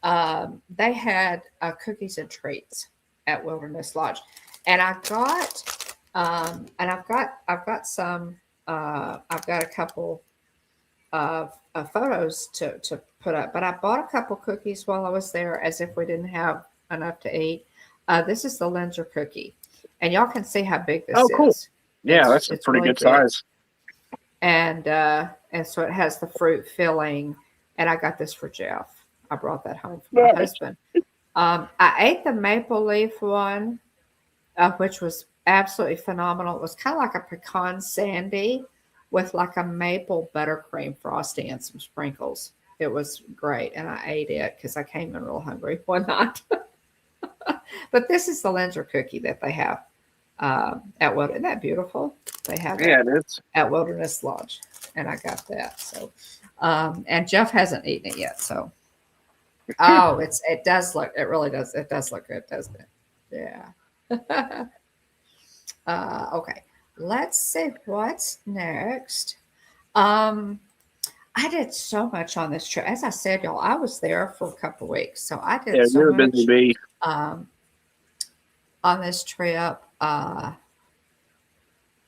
They had cookies and treats at Wilderness Lodge, and I've got some. I've got a couple of photos to put up, but I bought a couple cookies while I was there, as if we didn't have enough to eat. This is the Linzer cookie, and y'all can see how big this cool. is. Yeah, that's a pretty really good size. And so it has the fruit filling, and I got this for Jeff. I brought that home for my husband. I ate the maple leaf one, which was absolutely phenomenal. It was kind of like a pecan sandy with like a maple buttercream frosting and some sprinkles. It was great, and I ate it because I came in real hungry one night. But this is the Linzer cookie that they have at Wilderness. Isn't that beautiful? They have it is at Wilderness Lodge, and I got that. So, and Jeff hasn't eaten it yet. So, it does look. It really does. It does look good, doesn't it? Yeah. Okay. Let's see what's next. I did so much on this trip. As I said, y'all, I was there for a couple of weeks, so I Yeah, did so you're a busy much bee. um, on this trip.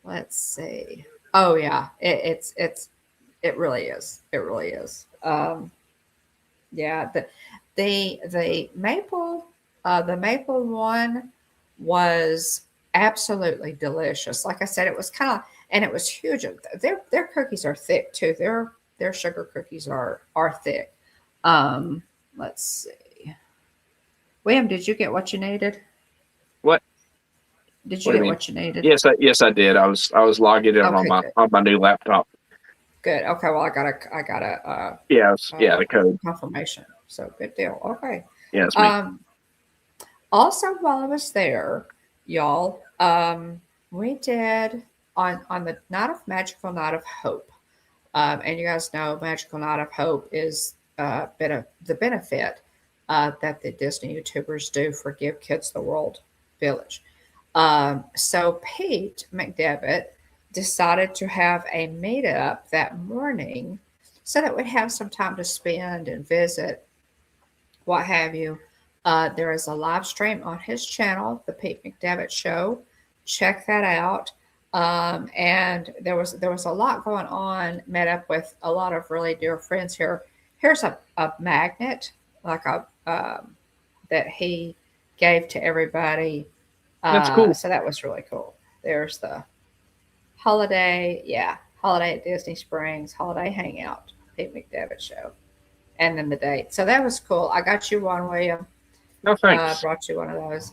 Let's see. Oh yeah, it really is. It really is. Yeah, the maple one was absolutely delicious. Like I said, it was kind of, and it was huge. Their cookies are thick too. Their sugar cookies are thick. Um, let's see. William, did you get what you needed? What? Did you What do you get mean? what you needed? Yes, I did. I was logging in Okay, good, on my new laptop. good. Okay, well, I got a The code. confirmation. So good deal. Okay. Yeah, it's me. Um, Also, while I was there, y'all, we did on the Night of Magical Night of Hope. And you guys know Magical Night of Hope is the benefit that the Disney YouTubers do for Give Kids the World Village. So Pete McDevitt decided to have a meetup that morning so that we'd have some time to spend and visit, what have you. There is a live stream on his channel, The Pete McDevitt Show. Check that out. And there was a lot going on. Met up with a lot of really dear friends here. Here's a magnet, like a that he gave to everybody. That's cool. So that was really cool. There's the holiday at Disney Springs, holiday hangout, Pete McDevitt Show, and then the date. So that was cool. I got you one, William. No thanks. Brought you one of those.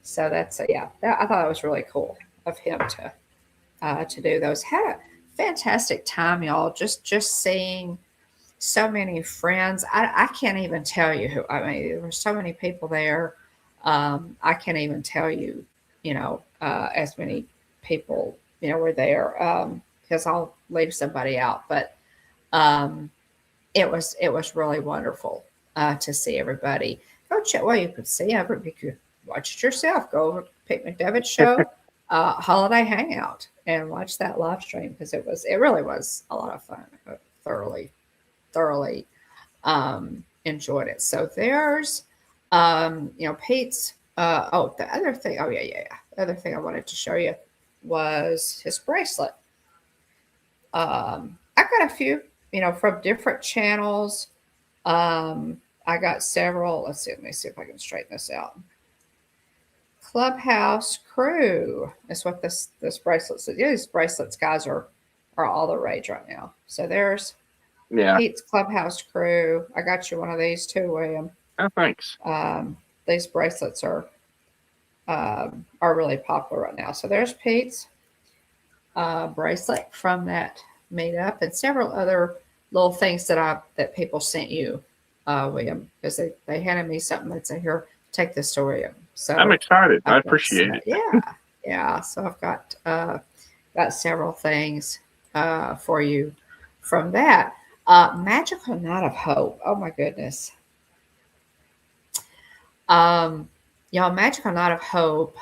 So that's yeah. I thought it was really cool of him to do those. Had a fantastic time, y'all. Just seeing so many friends. I can't even tell you who. I mean, there were so many people there. I can't even tell you. As many people were there because I'll leave somebody out. But um, it was really wonderful to see everybody. Go check. Well, you could see every. You could watch it yourself. Go over to Pete McDevitt's show, holiday hangout, and watch that live stream because it really was a lot of fun. I thoroughly enjoyed it. So there's Pete's. The other thing. Oh yeah. The other thing I wanted to show you was his bracelet. I got a few, from different channels. I got several. Let me see if I can straighten this out. Clubhouse Crew is what this bracelet says. Yeah, these bracelets, guys, are all the rage right now. So there's Yeah. Pete's Clubhouse Crew. I got you one of these too, William. Oh, thanks. These bracelets are really popular right now. So there's Pete's bracelet from that meetup, and several other little things that people sent you, William, because they handed me something that said, "Here, take this to William." So I'm excited. I I've got appreciate it. yeah. So I've got several things for you from that. Magical Night of Hope. Oh my goodness. Y'all, Magical Night of Hope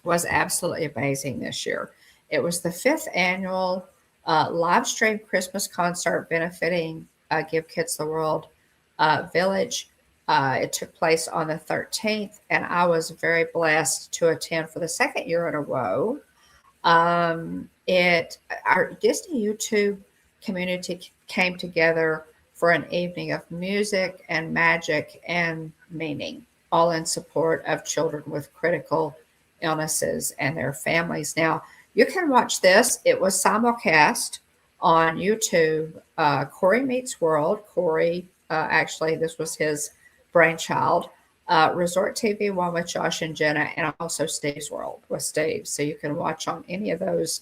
was absolutely amazing this year. It was the fifth annual live stream Christmas concert benefiting Give Kids the World Village. It took place on the 13th, and I was very blessed to attend for the second year in a row. Our Disney YouTube community came together for an evening of music and magic and meaning, all in support of children with critical illnesses and their families. Now, you can watch this. It was simulcast on YouTube. Corey Meets World. Corey, actually, this was his brainchild. Resort TV one with Josh and Jenna, and also Steve's World with Steve. So you can watch on any of those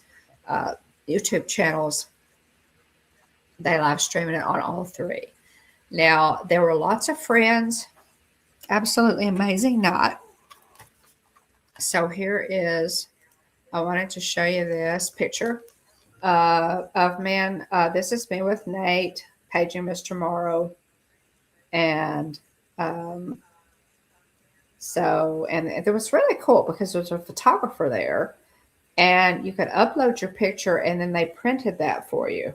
YouTube channels. They live streaming it on all three. Now, there were lots of friends. Absolutely amazing night. So here is, I wanted to show you this picture of men. This is me with Nate, Paige and Mr. Morrow. And and it was really cool because there was a photographer there and you could upload your picture and then they printed that for you.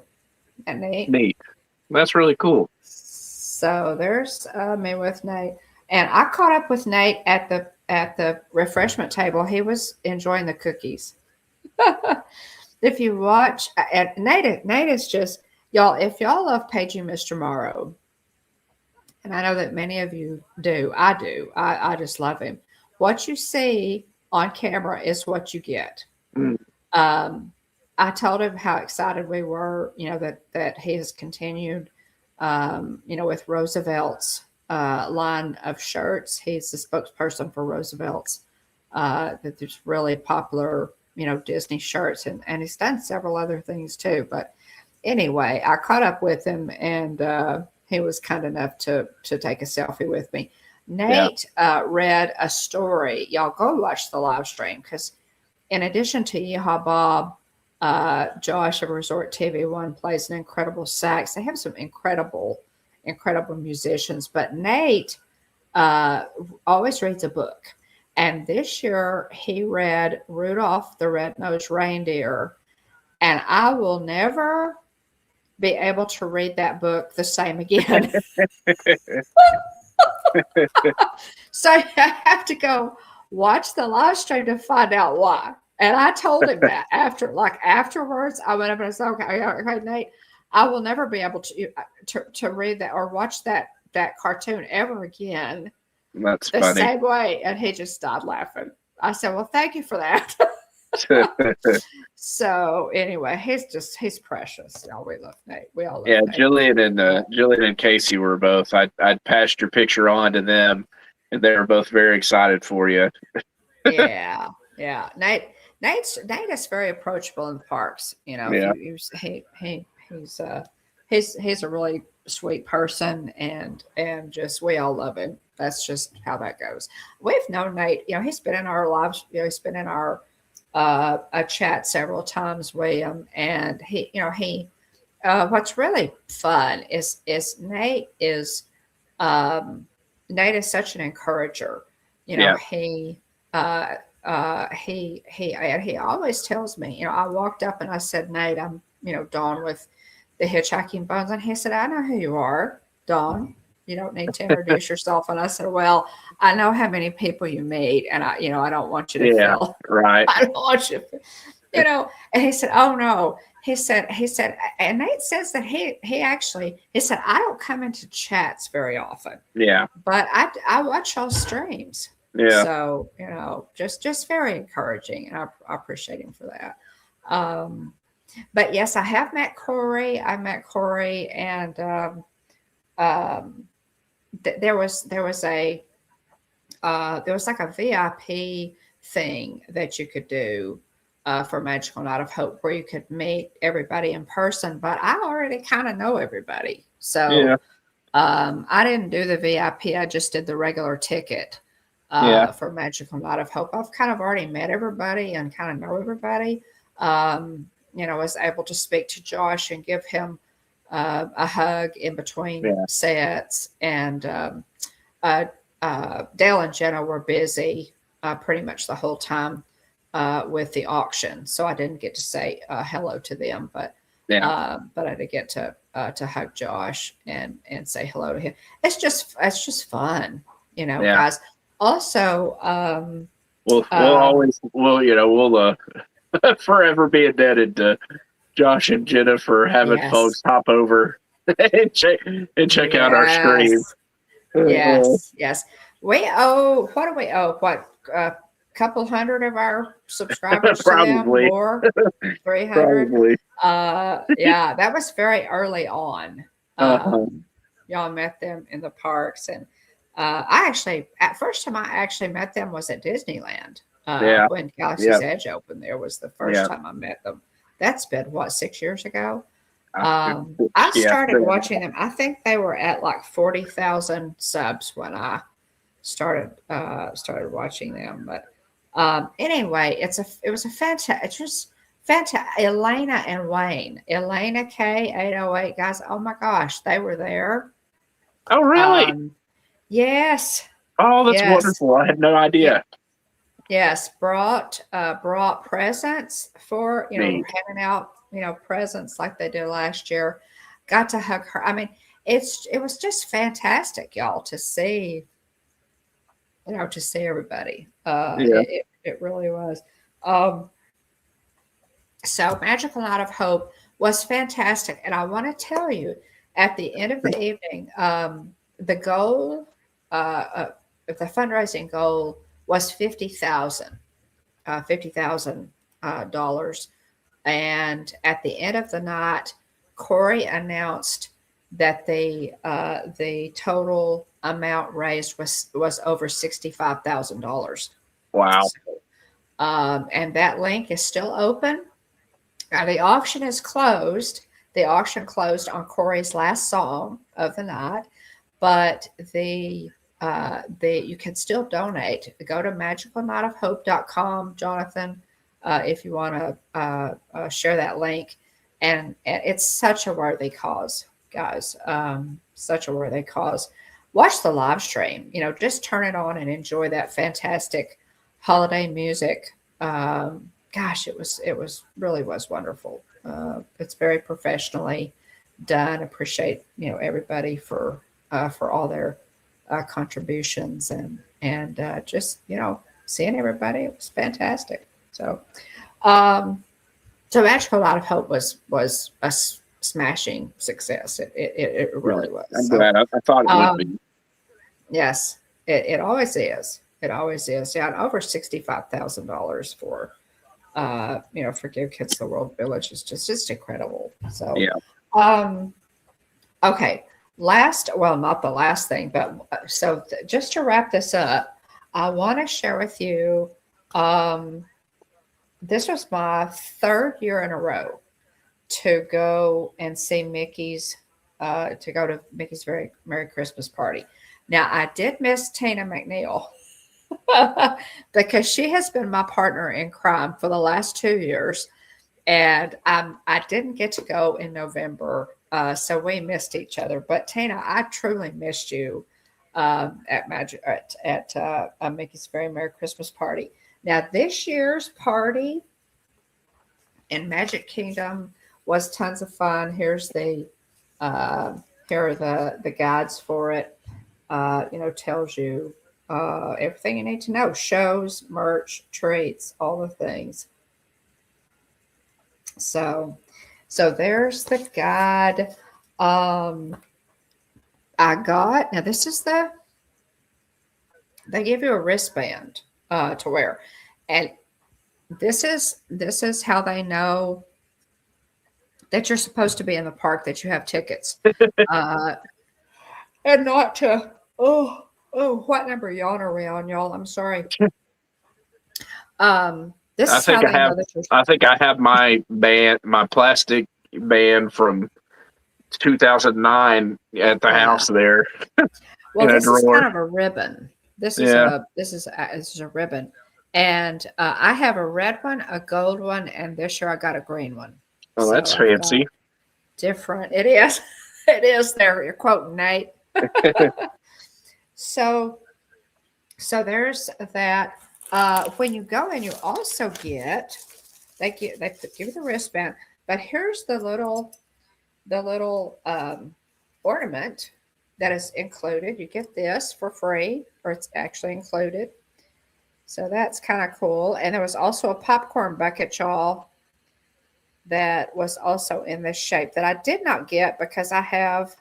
Isn't that neat? Neat. That's really cool. So there's me with Nate, and I caught up with Nate at the refreshment table. He was enjoying the cookies. If you watch, Nate is just y'all. If y'all love Paging Mr. Morrow, and I know that many of you do, I do. I just love him. What you see on camera is what you get. Mm. Um, I told him how excited we were, that he has continued, with Roosevelt's line of shirts. He's the spokesperson for Roosevelt's, that there's really popular, Disney shirts, and he's done several other things too. But anyway, I caught up with him, and he was kind enough to take a selfie with me. Yeah. Nate read a story. Y'all go watch the live stream, because in addition to Yeehaw Bob, Josh of Resort TV One plays an incredible sax. They have some incredible musicians, but Nate always reads a book. And this year he read Rudolph the Red-Nosed Reindeer, and I will never be able to read that book the same again. So I have to go watch the live stream to find out why. And I told him that afterwards, I went up and I said, okay, Nate, I will never be able to read that or watch that cartoon ever again. That's the funny. same way. And he just started laughing. I said, well, thank you for that. So anyway, he's precious. Y'all, we love Nate. We all love Yeah, Nate. Jillian and Casey were both. I'd passed your picture on to them, and they were both very excited for you. Yeah. Nate is very approachable in the parks. Yeah. He's a really sweet person, and just we all love him. That's just how that goes. We've known Nate. He's been in our lives. He's been in our a chat several times, William, and he what's really fun is Nate is Nate is such an encourager. He he always tells me, I walked up and I said, Nate, I'm Dawn with the Hitchhiking Bones, and he said, I know who you are, Dawn. You don't need to introduce yourself. And I said, well, I know how many people you meet, and I don't want you to feel right. I don't want you, And he said, oh no. He said, and Nate says that he said, I don't come into chats very often. Yeah. But I watch y'all streams. Yeah. So, just very encouraging. And I appreciate him for that. But yes, I have met Corey. And there was like a VIP thing that you could do for Magical Night of Hope, where you could meet everybody in person. But I already kind of know everybody, so I didn't do the VIP. I just did the regular ticket for Magical Night of Hope. I've kind of already met everybody and kind of know everybody. Was able to speak to Josh and give him a hug in between sets, and Dale and Jenna were busy pretty much the whole time with the auction, so I didn't get to say hello to them, but I did get to hug Josh and say hello to him. It's just fun, guys. Also, we'll forever be indebted to Josh and Jenna for having folks hop over and check out our stream. Yes. We owe, what do we owe? What, a couple hundred of our subscribers to them? More? 300? Probably. That was very early on. Y'all met them in the parks. And first time I actually met them was at Disneyland. When Galaxy's Edge opened there was the first time I met them. That's been, 6 years ago? I started watching them. I think they were at like 40,000 subs when I started watching them. But anyway, it was a fantastic. Elena and Wayne, Elena K808 guys. Oh my gosh, they were there. Oh really? Yes. Oh, that's wonderful. I had no idea. Yes, brought presents for handing out presents like they did last year. Got to hug her. I mean, it was just fantastic, y'all, to see everybody. Yeah. It really was. Um, so Magical Night of Hope was fantastic, and I want to tell you, at the end of the evening, the goal, the fundraising goal was 50,000, $50,000. And at the end of the night, Corey announced that the total amount raised was over $65,000. Wow. So, and that link is still open. Now, the auction is closed. The auction closed on Corey's last song of the night, but you can still donate. Go to magicalnightofhope.com, Jonathan, if you want to share that link. And it's such a worthy cause, guys. Such a worthy cause. Watch the live stream. Just turn it on and enjoy that fantastic holiday music. Gosh, it really was wonderful. It's very professionally done. Appreciate everybody for all their contributions and just seeing everybody. It was fantastic. So Magical Light of Hope was a smashing success. It really was. I'm glad. I thought it would be. Yes, it always is. It always is. Yeah, and over $65,000 for for Give Kids the World Village is just incredible. So yeah. Okay. Not the last thing, but just to wrap this up, I want to share with you. This was my third year in a row to go and see Mickey's. To go to Mickey's Very Merry Christmas Party. Now I did miss Tina McNeil because she has been my partner in crime for the last 2 years, and I didn't get to go in November. So we missed each other. But Tina, I truly missed you at Mickey's Very Merry Christmas Party. Now this year's party in Magic Kingdom was tons of fun. Here are the guides for it. Tells you everything you need to know: shows, merch, treats, all the things. So there's the guide. Now this is they give you a wristband to wear, and this is how they know that you're supposed to be in the park, that you have tickets, and not to. What number y'all are we on, y'all? I'm sorry. This I is how think they know that you're. I think I have my plastic band from 2009 at the house there. Well, in a this is drawer. kind of a ribbon. This is a ribbon, and I have a red one, a gold one, and this year I got a green one. Oh, that's fancy. Different. It is. It is. There, you're quoting Nate. So there's that. When you go in, you also get they give you the wristband, but here's the little ornament that is included. You get this for free, or it's actually included. So that's kind of cool. And there was also a popcorn bucket, y'all, that was also in this shape that I did not get because I have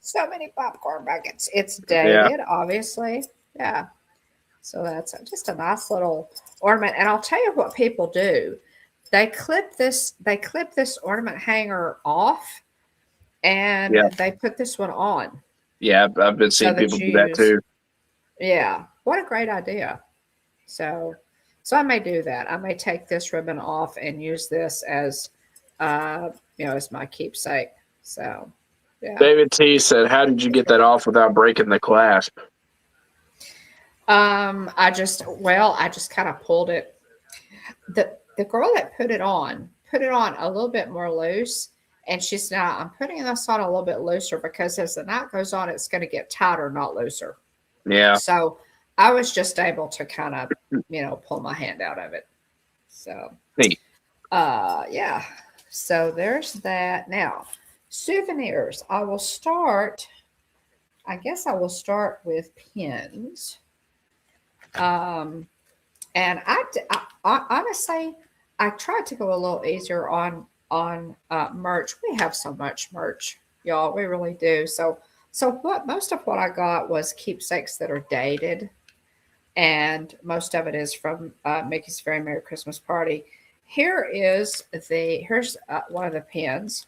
so many popcorn buckets. It's dated, obviously. Yeah. So that's just a nice little ornament. And I'll tell you what people do. They clip this ornament hanger off, and they put this one on. Yeah, I've been seeing people do that too. Yeah. What a great idea. So I may do that. I may take this ribbon off and use this as as my keepsake. So yeah. David T said, "How did you get that off without breaking the clasp?" I just kind of pulled it. The girl that put it on a little bit more loose, and she said, "Now I'm putting this on a little bit looser because as the night goes on, it's going to get tighter, not looser." Yeah. So I was just able to kind of pull my hand out of it. So neat. Yeah. So there's that. Now, souvenirs. I guess I will start with pins. And I honestly, I tried to go a little easier on merch. We have so much merch, y'all. We really do. So what most of what I got was keepsakes that are dated, and most of it is from Mickey's Very Merry Christmas Party. Here's one of the pins,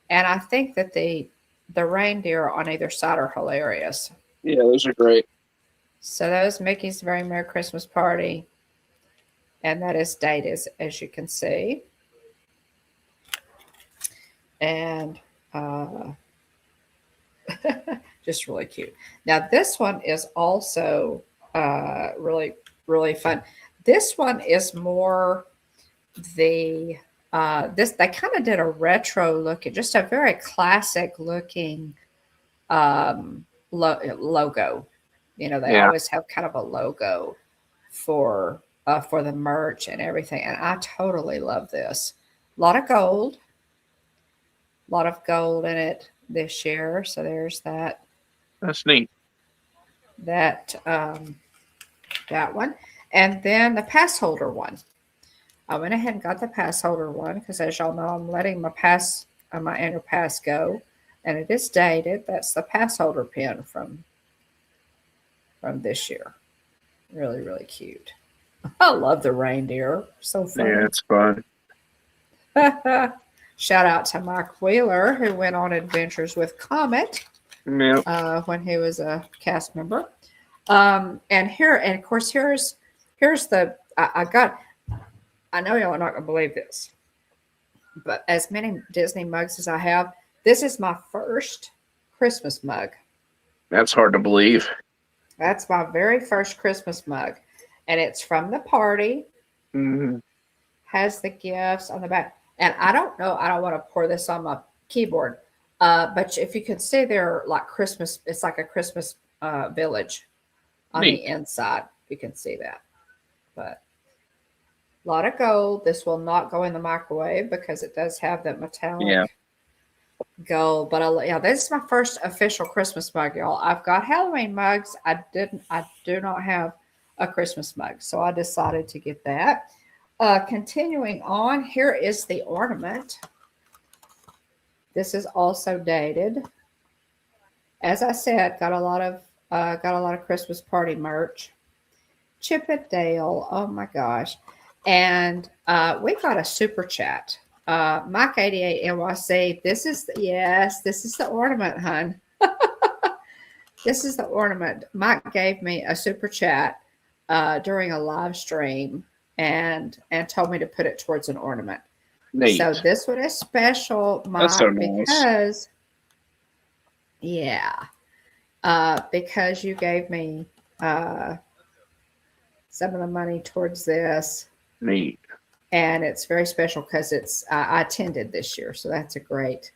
and I think that the reindeer on either side are hilarious. Yeah, those are great. So those Mickey's Very Merry Christmas Party, and that is dated as you can see, and just really cute. Now this one is also really really fun. This one is more this they kind of did a retro looking, just a very classic looking logo. You know, they Yeah, always have kind of a logo for the merch and everything, and I totally love this. A lot of gold in it this year. So there's that's neat. that that one, and then the pass holder one. I went ahead and got the pass holder one because, as y'all know, I'm letting my annual pass go, and it is dated. That's the pass holder pin from this year. Really, really cute. I love the reindeer. So Yeah, fun. it's fun. Shout out to Mike Wheeler, who went on adventures with Comet Yeah, when he was a cast member. And of course, here's the I got. I know y'all are not gonna believe this, but as many Disney mugs as I have, this is my first Christmas mug. that's hard to believe. That's my very first Christmas mug, and it's from the party. Hmm. Has the gifts on the back, and I don't know. I don't want to pour this on my keyboard, but if you can see there, like Christmas, it's like a Christmas village on the Neat. inside. You can see that, but a lot of gold. This will not go in the microwave because it does have that Yeah, metallic gold. But yeah, this is my first official Christmas mug, y'all. I've got Halloween mugs. I do not have a Christmas mug, so I decided to get that. Continuing on, here is the ornament. This is also dated. As I said, got a lot of Christmas party merch. Chip and Dale. Oh my gosh. And we got a super chat. Mike 88 NYC. This is the ornament, hun. This is the ornament. Mike gave me a super chat during a live stream and told me to put it towards an ornament. neat. So this one is special, That's so Mike, nice. because you gave me some of the money towards this, Neat. and it's very special because I attended this year, so that's a great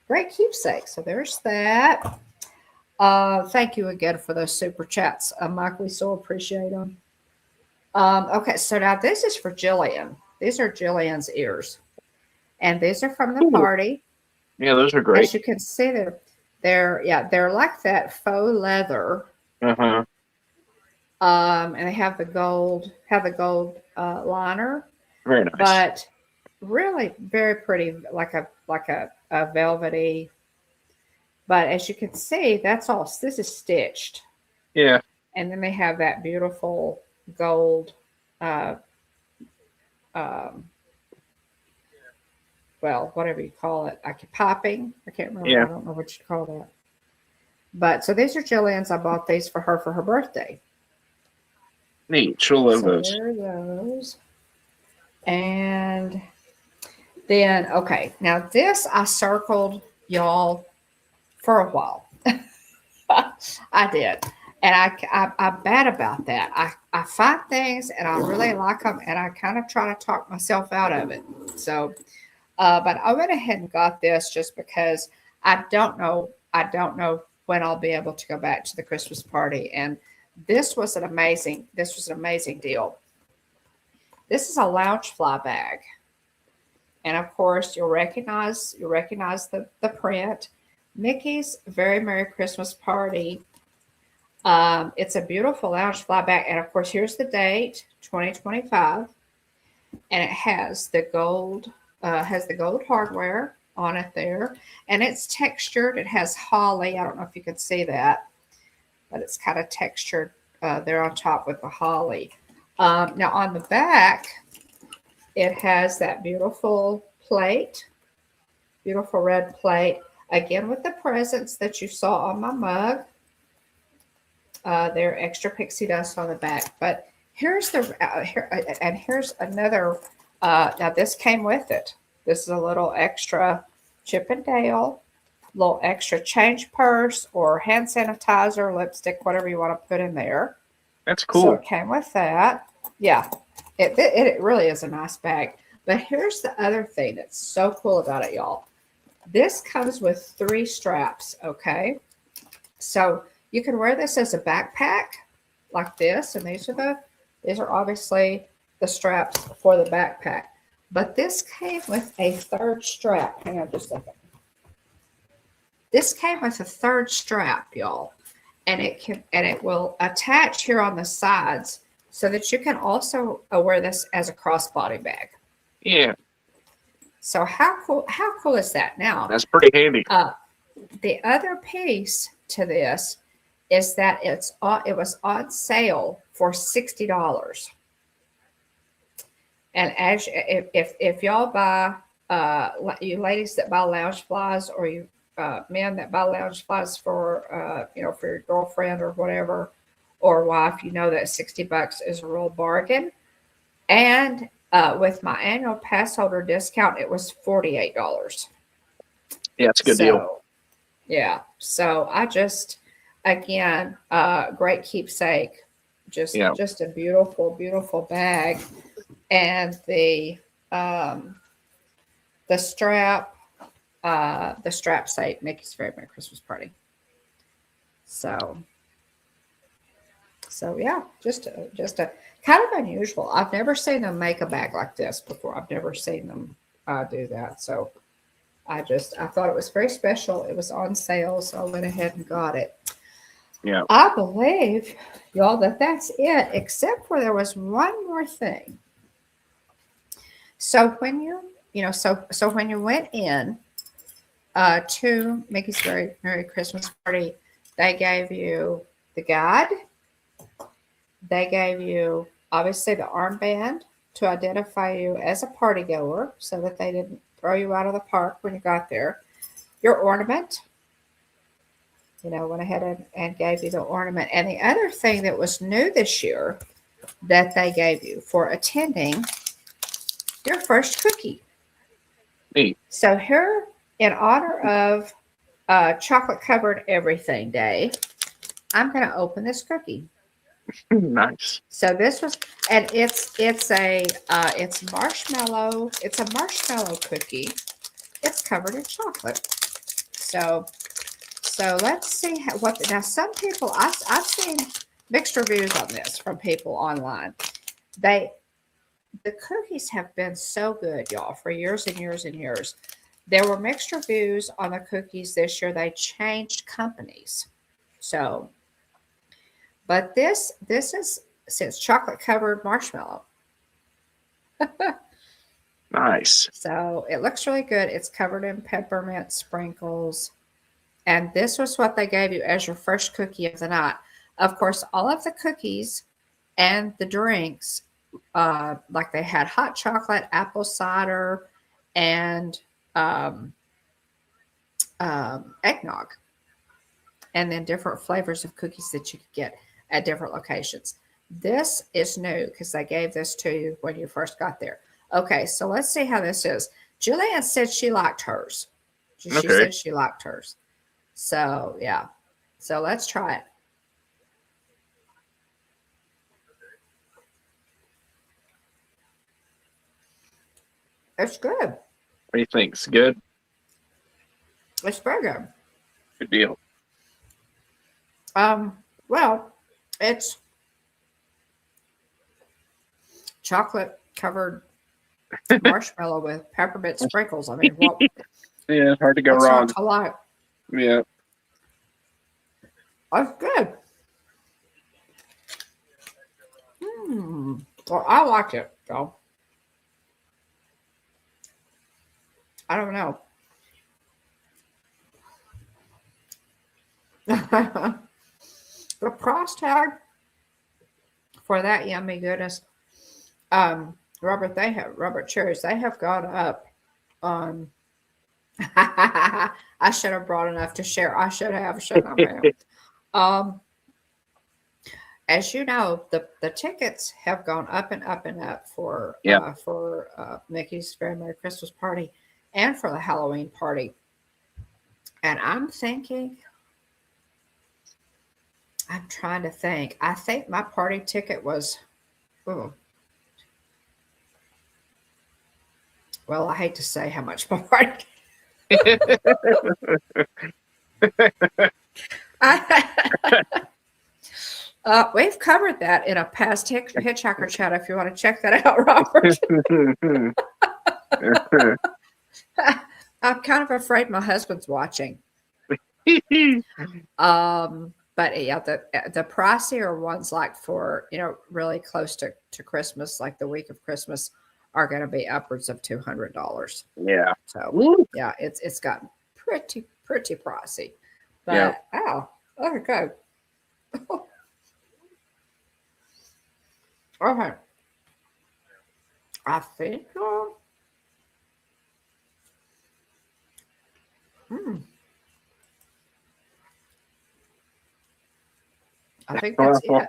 keepsake. So there's that. Thank you again for those super chats, Mike. We so appreciate them. Okay, so now this is for Jillian. These are Jillian's ears, and these are from the Ooh. party. Yeah, those are As great. you can see, they're like that faux leather, Uh-huh. and they have the gold liner, Very nice. but really very pretty, like a velvety. But as you can see, that's all. This is stitched, Yeah. and then they have that beautiful gold. Uh, um, well, whatever you call it, like piping. I can't remember. Yeah. I don't know what you call that. But so these are Jillian's. I bought these for her birthday. Neat. She'll love So those. there are those. And then, okay, now this I circled, y'all, for a while. I did. And I'm bad about that. I find things and I really like them, and I kind of try to talk myself out of it. So, but I went ahead and got this just because I don't know when I'll be able to go back to the Christmas party. And this was an amazing deal. This is a lounge fly bag. And of course, you'll recognize the print. Mickey's Very Merry Christmas Party. It's a beautiful lounge flyback, and of course, here's the date, 2025, and it has the gold hardware on it there, and it's textured. It has holly. I don't know if you can see that, but it's kind of textured there on top with the holly. Now on the back, it has that beautiful plate, beautiful red plate, again with the presents that you saw on my mug. They're extra pixie dust on the back, but here's here's another. Now this came with it. This is a little extra Chip and Dale, little extra change purse or hand sanitizer, lipstick, whatever you want to put in there. That's cool. So it came with that. Yeah, it really is a nice bag. But here's the other thing that's so cool about it, y'all. This comes with 3 straps, okay? So you can wear this as a backpack like this, and these are obviously the straps for the backpack. But this came with a 3rd strap. Hang on just a second. This came with a 3rd strap, y'all. And it will attach here on the sides so that you can also wear this as a crossbody bag. Yeah. So how cool is that? Now that's pretty handy. The other piece to this is that it was on sale for $60. And if y'all buy, you ladies that buy lounge flies, or you men that buy lounge flies for for your girlfriend or whatever, or wife, you know that $60 is a real bargain. And with my annual pass holder discount, it was $48. Yeah, it's a good deal. Yeah. So I just, again, great keepsake. Just a beautiful, beautiful bag. And the strap say Mickey's Very Merry Christmas Party. So yeah, just a kind of unusual. I've never seen them make a bag like this before. I've never seen them do that. So I thought it was very special. It was on sale, so I went ahead and got it. Yeah. I believe, y'all, that's it, except for there was one more thing. So when so when you went in to Mickey's Very Merry Christmas Party, they gave you the guide. They gave you, obviously, the armband to identify you as a party goer so that they didn't throw you out of the park when you got there. Your ornament, went ahead and gave you the ornament. And the other thing that was new this year that they gave you for attending your first cookie. Neat. So here, in honor of Chocolate Covered Everything Day, I'm going to open this cookie. Nice. So this was, and it's marshmallow. It's a marshmallow cookie. It's covered in chocolate. So let's see now some people, I've seen mixed reviews on this from people online. The cookies have been so good, y'all, for years and years and years. There were mixed reviews on the cookies this year. They changed companies. So, but this is chocolate covered marshmallow. Nice. So it looks really good. It's covered in peppermint sprinkles. And this was what they gave you as your first cookie of the night. Of course, all of the cookies and the drinks, like they had hot chocolate, apple cider, and eggnog. And then different flavors of cookies that you could get at different locations. This is new because they gave this to you when you first got there. Okay, so let's see how this is. Jillian said she liked hers. She said she liked hers. So, yeah. So let's try it. It's good. What do you think? It's good? It's very good. Good deal. Well, it's chocolate covered marshmallow with peppermint sprinkles. I mean, what? Yeah, hard to go What's wrong. not to like? Yeah. That's good. Well, I like it, so I don't know. The price tag for that yummy goodness, Robert Cherries, they have gone up on. I should have brought enough to share. I should have, shouldn't I, ma'am? Um, as you know, the tickets have gone up and up and up Yeah. For Mickey's Very Merry Christmas Party and for the Halloween party. And I'm thinking, I'm trying to think. I think my party ticket was, oh, well, I hate to say how much my party. We've covered that in a past Hitchhiker chat if you want to check that out, Robert. I'm kind of afraid my husband's watching. But yeah, the pricier ones, like for really close to Christmas, like the week of Christmas, are going to be upwards of $200. Yeah. So yeah, it's gotten pretty pricey. But yeah. Okay. Okay. I think. I think that's it. All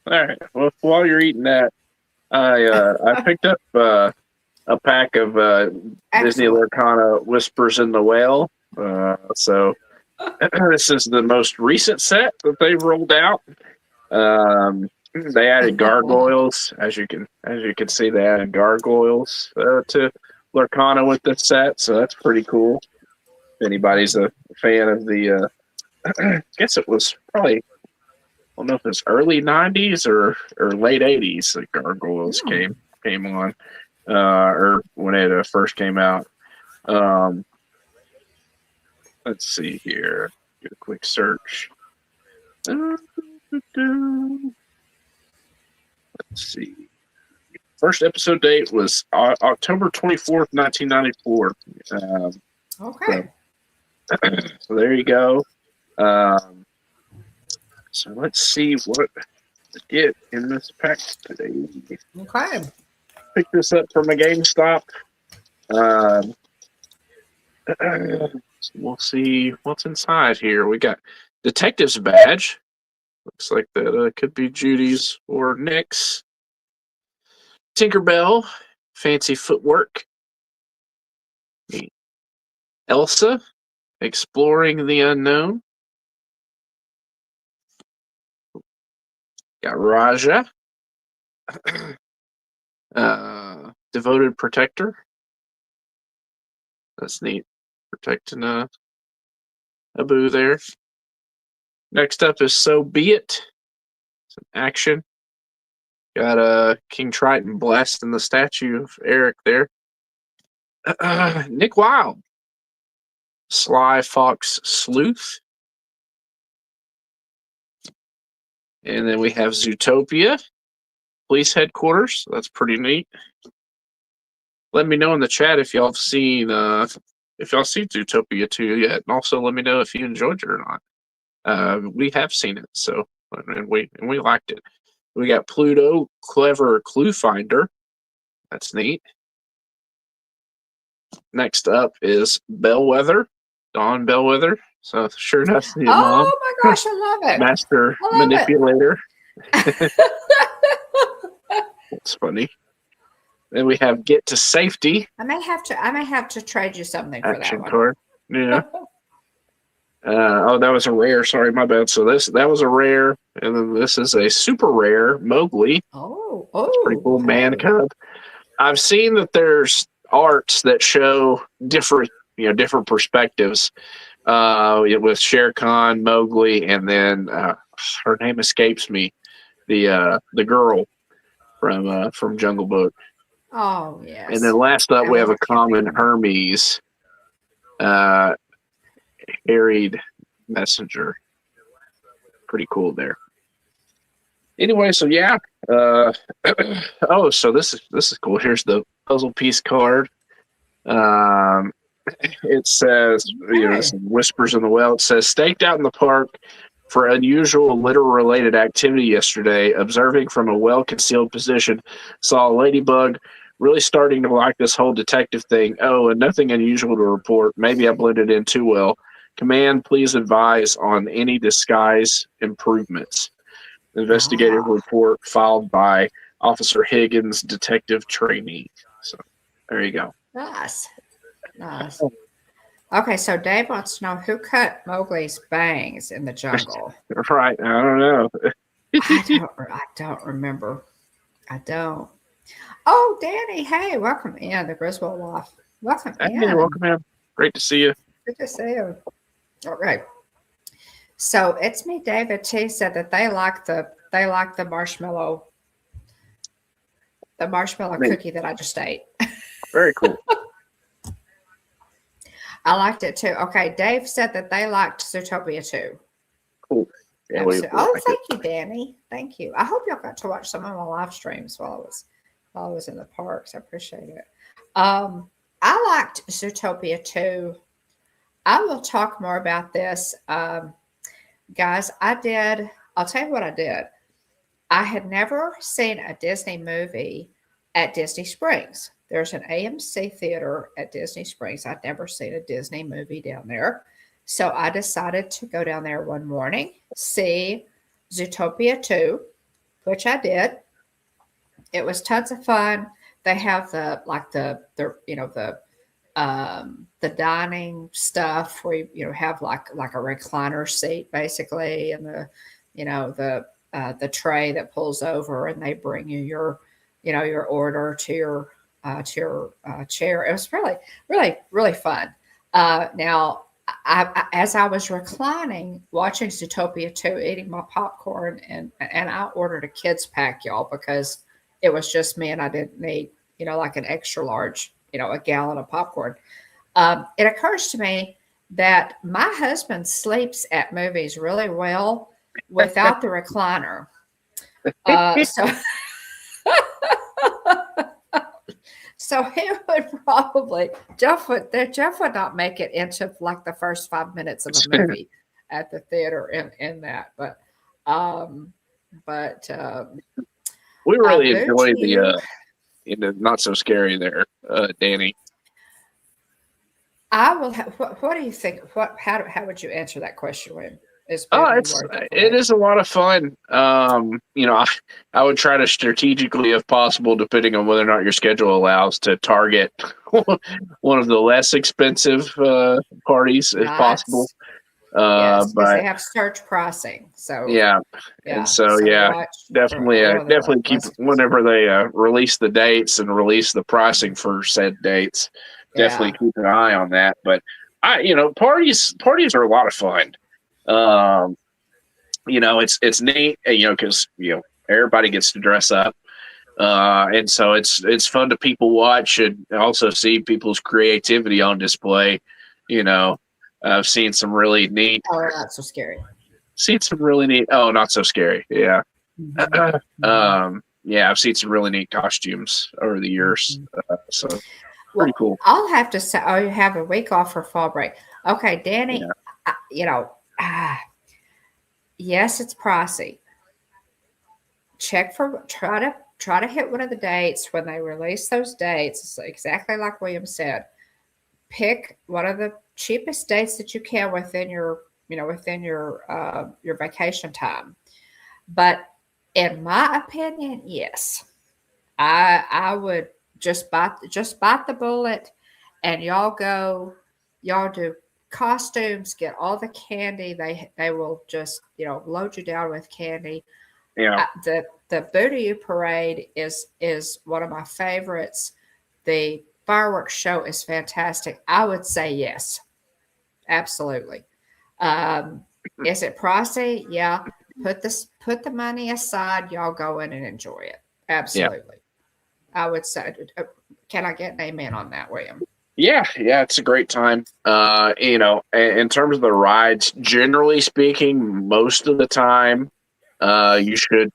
right. Well, while you're eating that, I picked up a pack of Disney Lorcana Whispers in the Whale. So this is the most recent set that they've rolled out. They added gargoyles, as you can see. They added gargoyles to Lorcana with this set, so that's pretty cool. If anybody's a fan of the, I guess it was probably, I don't know if it's early '90s or late '80s that gargoyles came on, or when it first came out. Let's see here. Do a quick search. Let's see. First episode date was October 24th, 1994. Okay. So there you go. So let's see what to get in this pack today. Okay. Pick this up from a GameStop. We'll see what's inside here. We got Detective's Badge. Looks like that could be Judy's or Nick's. Tinkerbell, Fancy Footwork. Elsa, Exploring the Unknown. Got Raja, Devoted Protector. That's neat. Protecting Abu there. Next up is So Be It. Some action. Got King Triton blasting the statue of Eric there. Nick Wilde. Sly Fox Sleuth. And then we have Zootopia. Police Headquarters. That's pretty neat. Let me know in the chat if y'all have seen Zootopia 2 yet. And also let me know if you enjoyed it or not. We have seen it, so and we liked it. We got Pluto, Clever Clue Finder. That's neat. Next up is Bellwether, Dawn Bellwether. So sure enough, the mom. Oh my gosh, I love it. Master Manipulator. That's funny. Then we have Get to Safety. I may have to trade you something for Action that one. card. Yeah. That was a rare. Sorry, my bad. So that was a rare, and then this is a super rare Mowgli. Oh, that's pretty cool. Man cub. I've seen that there's arts that show different perspectives. With Shere Khan, Mowgli, and then her name escapes me. The girl from Jungle Book. Oh, And then yes. last up, I we have love a common camping. Hermes, uh, harried messenger. Pretty cool there. Anyway, so yeah. Uh, oh, so this is cool. Here's the puzzle piece card. Um, it says, this Hey. is Whispers in the Well. It says, staked out in the park for unusual litter-related activity yesterday, observing from a well-concealed position, saw a ladybug. Really starting to like this whole detective thing. Oh, and nothing unusual to report. Maybe I blended in too well. Command, please advise on any disguise improvements. Investigative Ah, report filed by Officer Higgins, detective trainee. So there you go. nice. Nice. Okay, so Dave wants to know who cut Mowgli's bangs in the jungle. Right. I don't know. I don't remember. I don't. Oh, Danny, hey, welcome in, the Griswold wife. Welcome Hey, in. welcome in. Great to see you. Good to see you. All right. So it's me, David T said that they like the marshmallow Neat. cookie that I just ate. Very cool. I liked it too. Okay, Dave said that they liked Zootopia too. Cool. Yeah, we Absolutely. Oh, like it. thank you, Danny. Thank you. I hope y'all got to watch some of my live streams while I was in the parks. I appreciate it. Um, I liked Zootopia too. I will talk more about this. Guys, I'll tell you what I did. I had never seen a Disney movie at Disney Springs. There's an AMC theater at Disney Springs. I'd never seen a Disney movie down there. So I decided to go down there one morning, see Zootopia 2, which I did. It was tons of fun. They have the dining stuff where you have like a recliner seat basically, and the tray that pulls over, and they bring you your order to your chair. It was really really really fun. Now, as I was reclining watching Zootopia 2, eating my popcorn, and I ordered a kids pack, y'all, because it was just me and I didn't need like an extra large, a gallon of popcorn. It occurs to me that my husband sleeps at movies really well without the recliner. So so he would probably Jeff would not make it into like the first 5 minutes of a movie at the theater in that, um, but We I really boot enjoy the you. not so scary there, Danny. I will. What do you think? How would you answer that question? When is Oh, Booty it's worth it? it is a lot of fun. I would try to strategically, if possible, depending on whether or not your schedule allows, to target one of the less expensive parties, if possible. Nice. Yes, because But they have surge pricing. So yeah, and yeah, so so yeah, watch for definitely, one of the definitely keep less expensive. whenever they release the dates and release the pricing for said dates. Definitely Yeah. keep an eye on that. But parties are a lot of fun. Um, it's neat, because everybody gets to dress up, and so it's fun to people watch and also see people's creativity on display. You know, I've Oh, that's so scary. seen some really neat. Oh, not so scary. Yeah. Hmm. Hmm. Yeah, I've seen some really neat costumes over the years. Hmm. So pretty Well, coll. I'll have to say, oh, you have a week off for fall break. Okay, Yeah. Danny. I, you know, ah, yes, it's pricey. Try to hit one of the dates when they release those dates. It's exactly like William said. Pick one of the cheapest dates that you can within your vacation time. But in my opinion, yes, I would just bite the bullet, and y'all do costumes, get all the candy. They will just load you down with candy. Yeah. The Booty Parade is one of my favorites. The fireworks show is fantastic. I would say yes, absolutely. Um, is it pricey? Yeah. Put the money aside. Y'all go in and enjoy it. Yeah. Absolutely. I would say. Can I get an amen on that, William? Yeah, yeah, it's a great time. In terms of the rides, generally speaking, most of the time, you should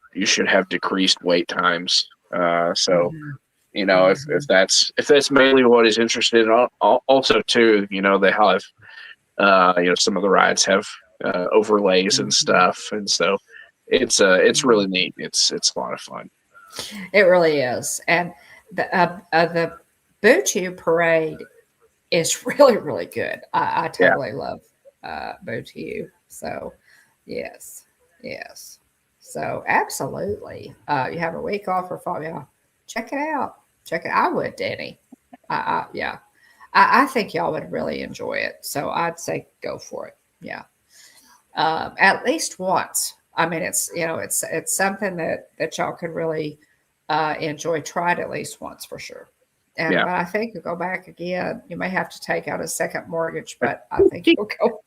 have decreased wait times. So Mhm. if that's mainly what he's interested in, also too, they have some of the rides have overlays and Mhm. stuff, and so it's really Mhm. neat. It's a lot of fun. It really is. And the Boo parade is really, really good. I Yeah, totally love Boo. So, yes, yes. So, absolutely. You have a week off or fall. Yeah, check it out. Check it. I would, Danny. Yeah. I think y'all would really enjoy it. So, I'd say go for it. Yeah. At least once. I mean, it's something that y'all could really enjoy. Try it at least once for sure. And yeah. but I think you'll go back again. You may have to take out a second mortgage, but I think you'll go.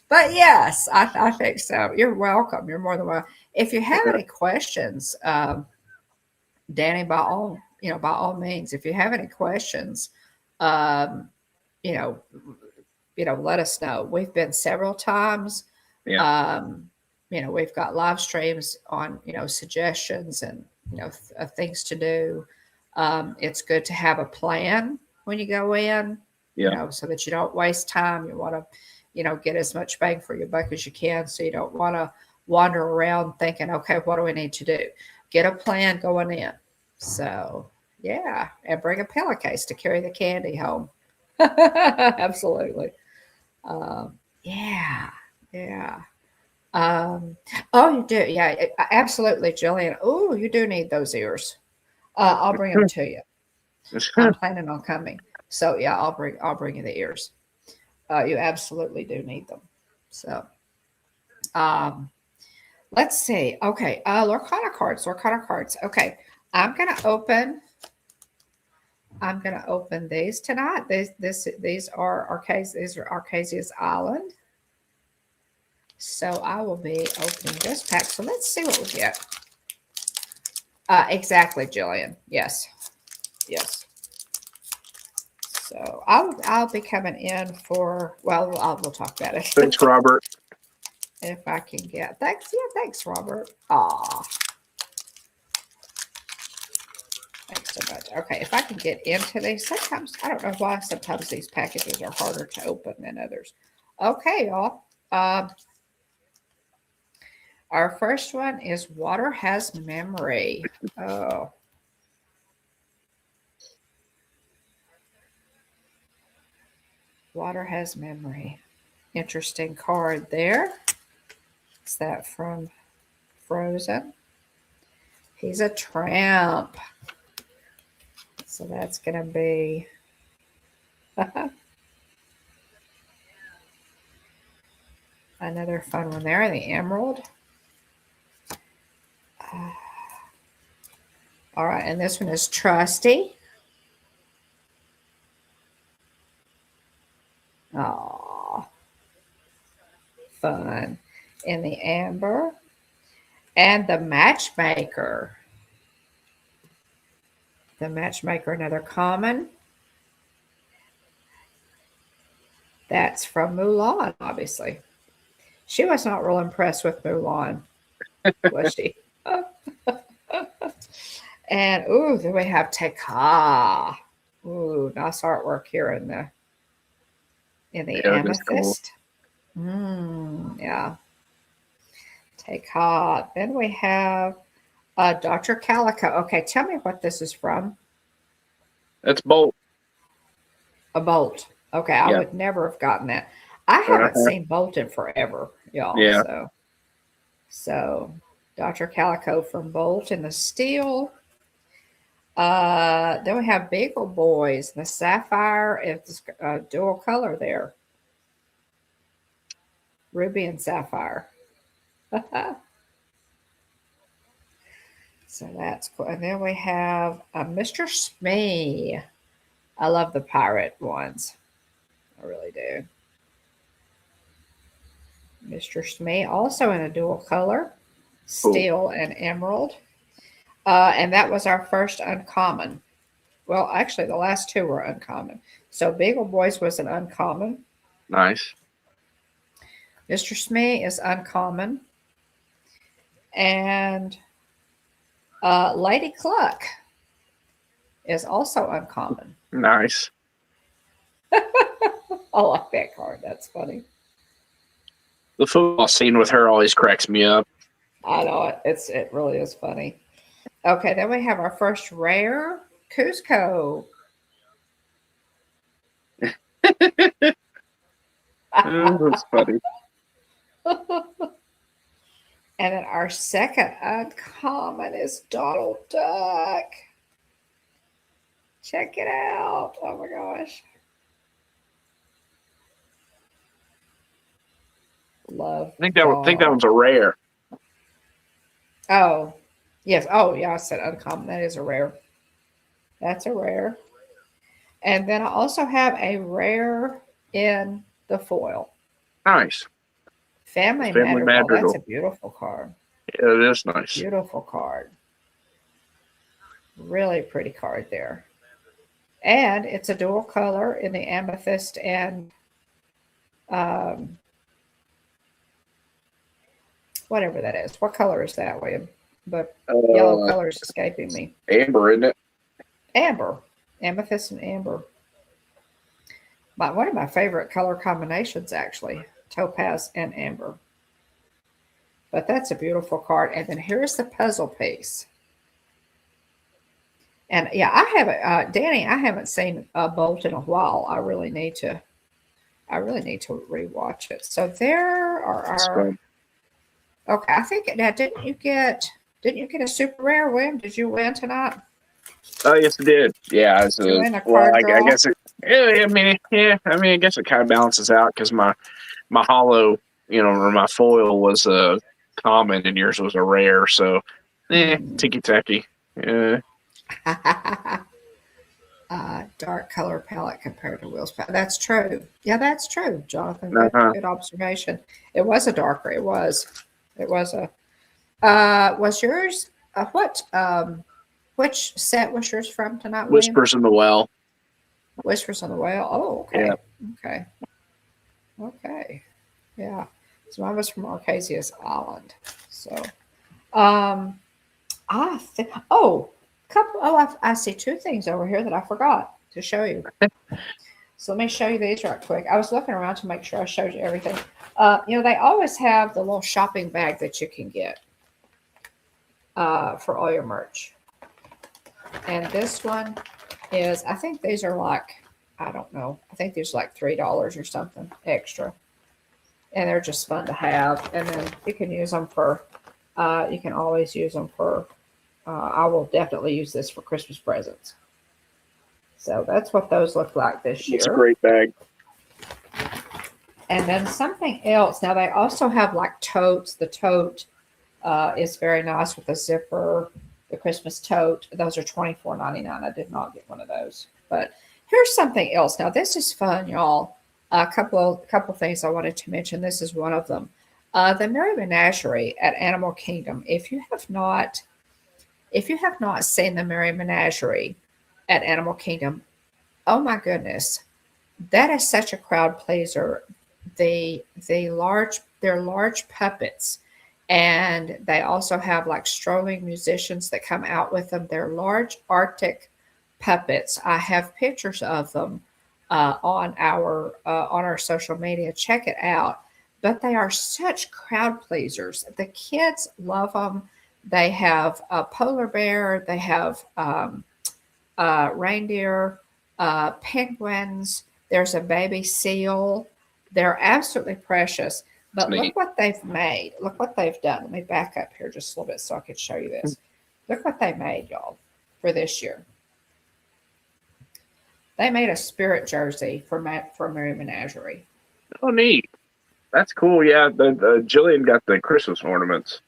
But yes, I think so. You're welcome. You're more than welcome. If you have any questions, Danny, by all means, if you have any questions, um, you know, let us know. We've been several times. Yeah, Um, we've got live streams on, suggestions and, things to do. It's good to have a plan when you go in, yeah, so that you don't waste time. You want to, get as much bang for your buck as you can. So you don't want to wander around thinking, okay, what do we need to do? Get a plan going in. So, yeah, and bring a pillowcase to carry the candy home. Absolutely. Yeah, yeah. Oh, you do. Yeah, absolutely, Jillian. Oh, you do need those ears. I'll bring them to you. I'm planning on coming. So yeah, I'll bring you the ears. You absolutely do need them. So, um, let's see. Okay, Lorcana cards. Lorcana cards. Okay, I'm gonna open. I'm gonna open these tonight. These are Arcasia's. These are Arcasia's Island. So I will be opening this pack. So let's see what we get. Exactly, Jillian. Yes, yes. So I'll be coming in for. Well, we'll talk about it thanks, Robert. if I can get. Thanks, yeah, thanks, Robert. Aw, thanks so much. Okay, if I can get into these, sometimes I don't know why. Sometimes these packages are harder to open than others. Okay, y'all. Our first one is Water Has Memory. Oh, Water Has Memory. Interesting card there. Is that from Frozen? He's a tramp. So that's going to be another fun one there. The Emerald. All right. And this one is Trusty. Oh, fun. And the Amber. And the Matchmaker. The Matchmaker, another common. That's from Mulan, obviously. She was not real impressed with Mulan, was she? And ooh, then we have Tekka. Ooh, nice artwork here in the Yeah, that's cool. amethyst. Yeah, Tekka. Then we have Dr. Calico. Okay, tell me what this is from. That's Bolt. A bolt. Okay, I Yeah, would never have gotten that. I haven't uh-huh. seen Bolt in forever, y'all. Yeah, So Dr. Calico from Bolt in the steel. Then we have Beagle Boys, the sapphire. It's dual color there, ruby and sapphire. So that's cool. And then we have Mr. Smee. I love the pirate ones. I really do. Mr. Smee, also in a dual color, cool. steel and emerald. And that was our first uncommon. Well, actually, the last two were uncommon. So Beagle Boys was an uncommon. Nice. Mr. Smee is uncommon. And Lady Cluck is also uncommon. Nice. I like that card. That's funny. The football scene with her always cracks me up. I know it. It really is funny. Okay, then we have our first rare Cusco. That's funny. And then our second uncommon is Donald Duck. Check it out. Oh my gosh. Love. I think that one's a rare. Oh, yes. Oh, yeah. I said uncommon. That is a rare. That's a rare. And then I also have a rare in the foil. Nice. Family Madrigal. That's a beautiful card. Yeah, it is nice. Beautiful card. Really pretty card there. And it's a dual color in the amethyst and whatever that is. What color is that, William? The yellow color is escaping me. Amber, isn't it? Amber. Amethyst and amber. One of my favorite color combinations, actually. Topaz and amber. But that's a beautiful card. And then here's the puzzle piece. And yeah, I haven't, Danny, I haven't seen Bolt in a while. I really need to rewatch it. So there are our. Okay, I think now didn't you get a super rare, William? Did you win tonight? Oh yes, it did. Yeah, I guess it. Yeah, I guess it kind of balances out because my hollow, or my foil was a common and yours was a rare. So, ticky tacky. Yeah. Dark color palette compared to Will's palette. That's true. Yeah, that's true, Jonathan. Good observation. It was a darker. It was a. Was yours? Which set was yours from tonight? Whispers in the Well. Whispers in the Well. Oh, okay. Yeah. Okay. Yeah. So mine was from Arcasius Island. So, I see two things over here that I forgot to show you. So let me show you these right quick. I was looking around to make sure I showed you everything. They always have the little shopping bag that you can get for all your merch. And this one is, I think these are like, I don't know. I think these are like $3 or something extra. And they're just fun to have. And then you can use them for, you can always use them for, I will definitely use this for Christmas presents. So that's what those look like this year. It's a great bag. And then something else. Now they also have like totes. The tote is very nice with a zipper. The Christmas tote. Those are $24.99. I did not get one of those. But here's something else. Now this is fun, y'all. A couple things I wanted to mention. This is one of them. The Merry Menagerie at Animal Kingdom. If you have not seen the Merry Menagerie at Animal Kingdom, oh my goodness, that is such a crowd pleaser. They're large puppets, and they also have like strolling musicians that come out with them. They're large Arctic puppets. I have pictures of them on our social media. Check it out. But they are such crowd pleasers. The kids love them. They have a polar bear. They have reindeer, penguins. There's a baby seal. They're absolutely precious. But look what they've made. Look what they've done. Let me back up here just a little bit so I can show you this. Look what they made, y'all, for this year. They made a spirit jersey for Merry Menagerie. Oh, neat. That's cool. Yeah, the Jillian got the Christmas ornaments.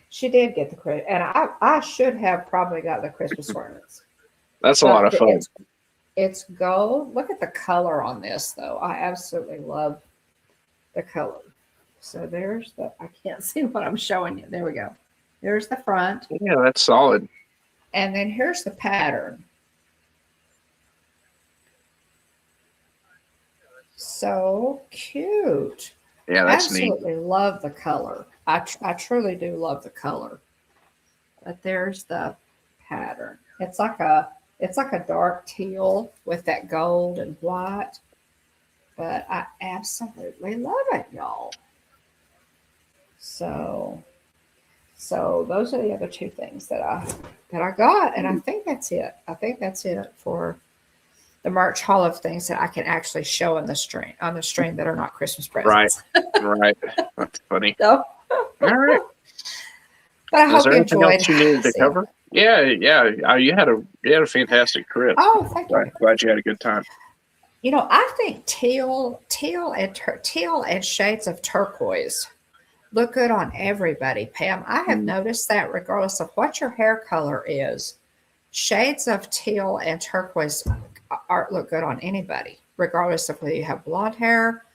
She did get the credit, and I should have probably got the Christmas ornaments. That's a lot of fun. It's gold. Look at the color on this, though. I absolutely love the color. So there's I can't see what I'm showing you. There we go. Here's the front. Yeah, that's solid. And then here's the pattern. So cute. Yeah, that's neat. Absolutely love the color. I truly do love the color. But there's the pattern. It's like a dark teal with that gold and white. But I absolutely love it, y'all. So those are the other two things that I got, and I think that's it. I think that's it for the merch haul of things that I can actually show on the stream that are not Christmas Right. presents. Right. That's funny. So, All right. but I Is hope there you anything enjoyed else you needed to seeing cover? it. Yeah, yeah. You had a fantastic trip. Oh, thank you. Glad you had a good time. You know, I think teal and shades of turquoise look good on everybody, Pam. I have noticed that regardless of what your hair color is, shades of teal and turquoise look good on anybody, regardless of whether you have blonde hair,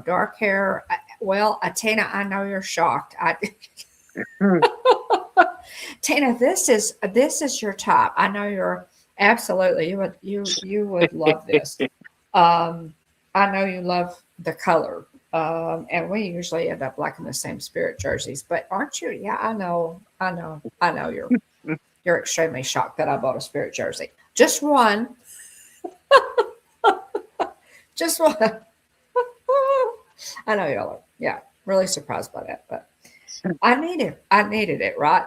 dark hair. Well, Tina, I know you're shocked. Tina, this is your top. I know you're absolutely you would love this. I know you love the color. And we usually end up liking the same spirit jerseys, but aren't you? Yeah, I know you're extremely shocked that I bought a spirit jersey. Just one. Just one. I know y'all are, yeah, really surprised by that, but I needed it, right?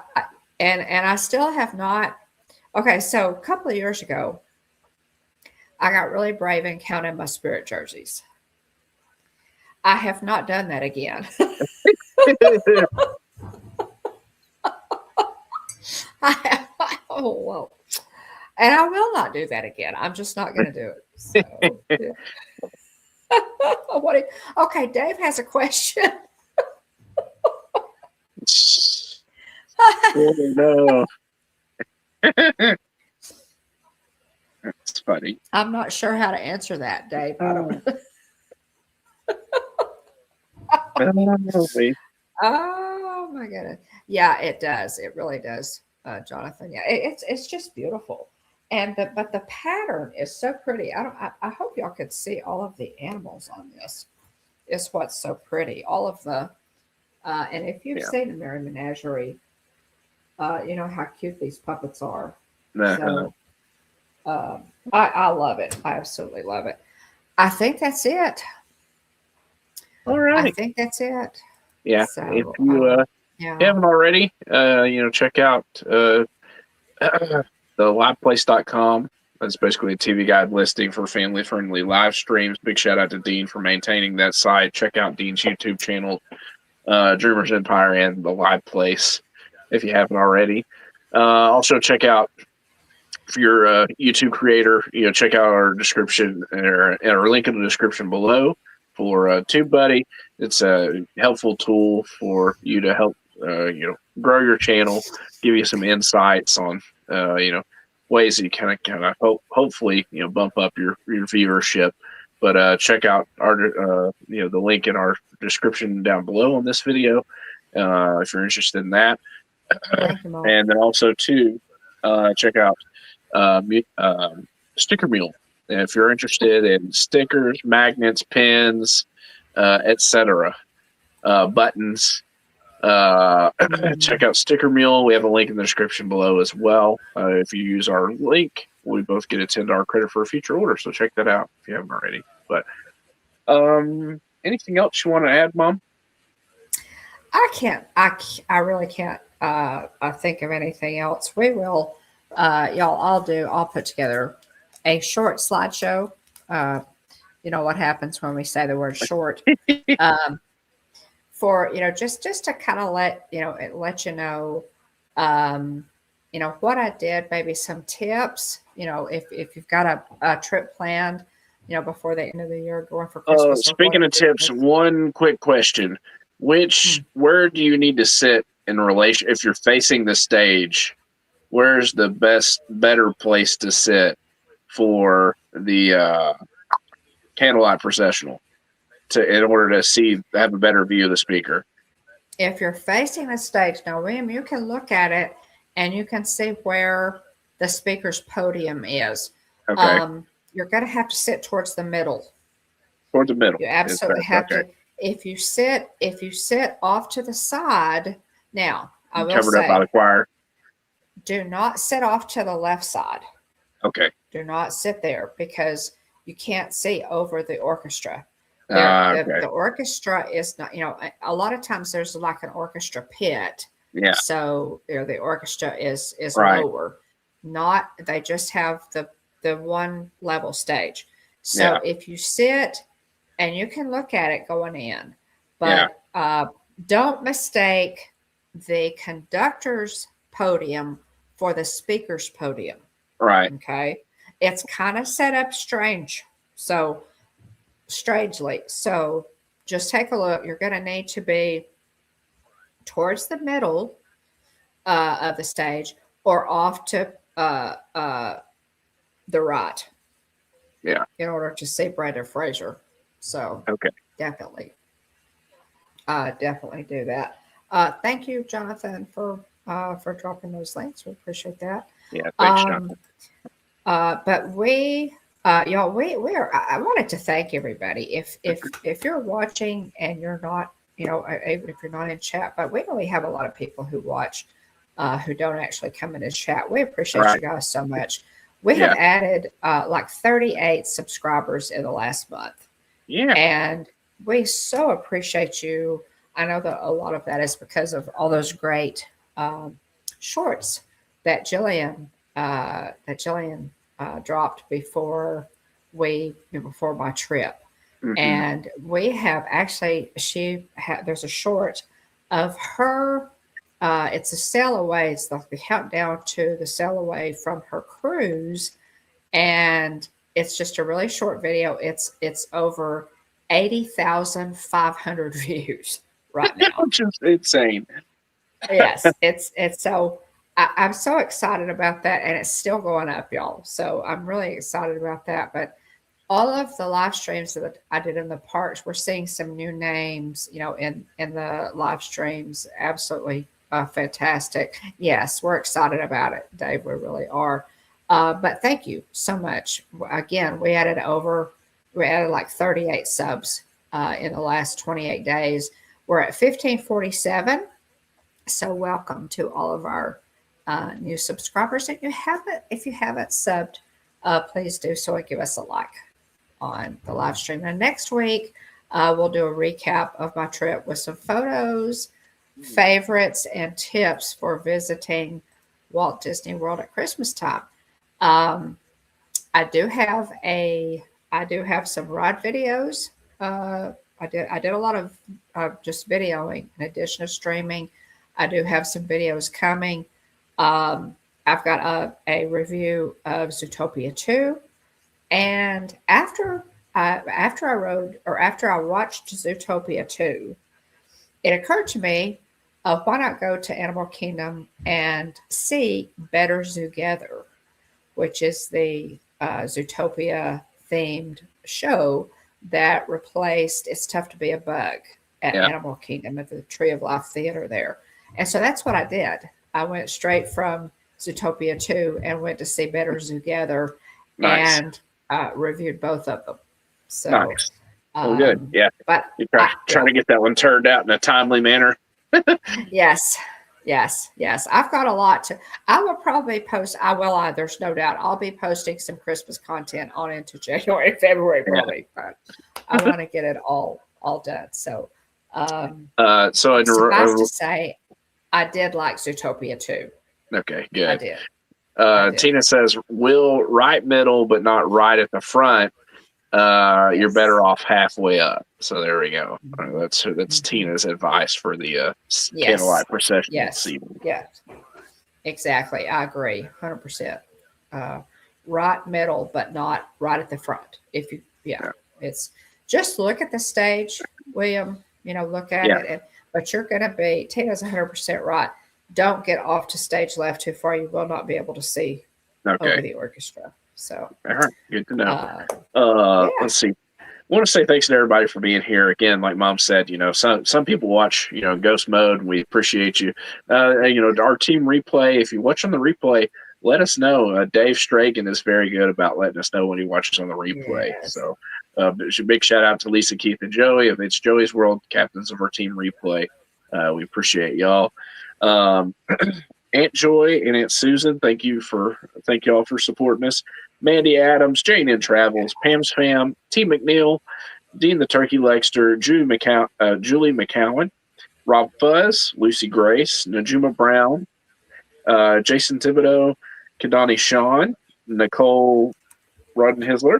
And I still have not. Okay, so a couple of years ago, I got really brave and counted my spirit jerseys. I have not done that again. Oh, whoa. And I will not do that again. I'm just not going to do it. So, yeah. Okay, Dave has a question. Oh, no. That's funny. I'm not sure how to answer that, Dave. I don't know. Oh my goodness. Yeah, it does. It really does, Jonathan. Yeah, it's just beautiful. But the pattern is so pretty. I hope y'all could see all of the animals on this. Is what's so pretty. All of the and if you've seen the Merry Menagerie, you know how cute these puppets are. So I love it. I absolutely love it. I think that's it. All right. I think that's it. Yeah. So, if you haven't already, check out the liveplace.com. That's basically a TV guide listing for family-friendly live streams. Big shout out to Dean for maintaining that site. Check out Dean's YouTube channel, Dreamers Empire and the Live Place, if you haven't already. Also, check out, if you're a YouTube creator, check out our description or our link in the description below for TubeBuddy. It's a helpful tool for you to help grow your channel, give you some insights on ways that you kind of hopefully bump up your viewership. But check out our the link in our description down below on this video if you're interested in that. And then also too, check out Stickermule if you're interested in stickers, magnets, pins, etc. Buttons. Check out Stickermule. We have a link in the description below as well. If you use our link, we both get a $10 credit for a future order. So check that out if you haven't already. But anything else you want to add, Mom? I can't. I really can't think of anything else. We will, y'all. I'll put together a short slideshow. You know what happens when we say the word short. For just to kind of let you know what I did, maybe some tips, if you've got a trip planned, before the end of the year going for Christmas. Speaking of tips, one quick question: where do you need to sit in relation if you're facing the stage? Where's the better place to sit for the candlelight processional in order to have a better view of the speaker? if you're facing the stage, now, William, you can look at it and you can see where the speaker's podium is. Okay. You're going to have to sit towards the middle. Towards the middle. You absolutely have okay. to. If you sit off to the side, now I will Covered up by the say, choir. do not sit off to the left side. Okay. Do not sit there because you can't see over the orchestra. Okay. The orchestra is not, a lot of times there's like an orchestra pit. Yeah. So the orchestra is Right. lower. Not, they just have the one level stage. So Yeah. if you sit and you can look at it going in, Yeah. but don't mistake the conductor's podium for the speaker's podium. Right. Okay. It's kind of set up strangely. So just take a look. You're going to need to be towards the middle of the stage or off to the right. Yeah. In order to see Brandon Fraser. So okay. Definitely do that. Thank you, Jonathan, for dropping those links. We appreciate that. Yeah, thanks, Jonathan. But y'all, we are. I wanted to thank everybody. If you're watching and you're not, even if you're not in chat, but we really have a lot of people who watch, who don't actually come in and chat. We appreciate you guys so much. We have added like 38 subscribers in the last month. Yeah, and we so appreciate you. I know that a lot of that is because of all those great shorts that Jillian dropped before my trip. Mm-hmm. And we have actually, there's a short of her. It's a sail away. It's like the countdown to the sail away from her cruise. And it's just a really short video. It's over 80,500 views right now. Which is insane. Yes, it's so I'm so excited about that, and it's still going up, y'all. So I'm really excited about that. But all of the live streams that I did in the parks, we're seeing some new names, in the live streams. Absolutely fantastic. Yes, we're excited about it, Dave. We really are. But thank you so much. Again, we added like 38 subs in the last 28 days. We're at 1547. So welcome to all of our new subscribers. If you haven't subbed, please do so and give us a like on the live stream. And next week, we'll do a recap of my trip with some photos, favorites, and tips for visiting Walt Disney World at Christmas time. I do have some ride videos. I did a lot of just videoing in addition to streaming. I do have some videos coming. I've got a review of Zootopia 2. And after I watched Zootopia 2, it occurred to me, why not go to Animal Kingdom and see Better Zootopia, which is the Zootopia themed show that replaced It's Tough to Be a Bug at Animal Kingdom at the Tree of Life Theater there. And so that's what I did. I went straight from Zootopia 2 and went to see Better Zootopia and reviewed both of them. So, nice. Well, good. Yeah. But you trying to get that one turned out in a timely manner. Yes. I've got a lot I will probably post. There's no doubt. I'll be posting some Christmas content on into January and February probably, but I want to get it all done. So, suffice to say, I did like Zootopia 2. Okay, good. I did. Tina says, "Will right middle, but not right at the front. You're better off halfway up." So there we go. That's Tina's advice for the candlelight procession season. Yes, exactly. I agree, 100%. Right middle, but not right at the front. It's just look at the stage, William. Look at it. But you're going to be. Tina's 100% right. Don't get off to stage left too far. You will not be able to see over the orchestra. So, all right, good to know. Let's see. want to say thanks to everybody for being here again. Like Mom said, some people watch, Ghost Mode. We appreciate you. Our team replay. If you watch on the replay, let us know. Dave Stragan is very good about letting us know when he watches on the replay. Yes. So, big shout out to Lisa, Keith, and Joey. If it's Joey's World, captains of our team replay, we appreciate y'all. Aunt Joy and Aunt Susan, thank y'all for supporting us. Mandy Adams, Jane in Travels, Pam's Fam, T. McNeil, Dean the Turkey Lexter, Julie McCowan, Rob Fuzz, Lucy Grace, Najuma Brown, Jason Thibodeau, Kadani Shawn, Nicole Rodenhisler,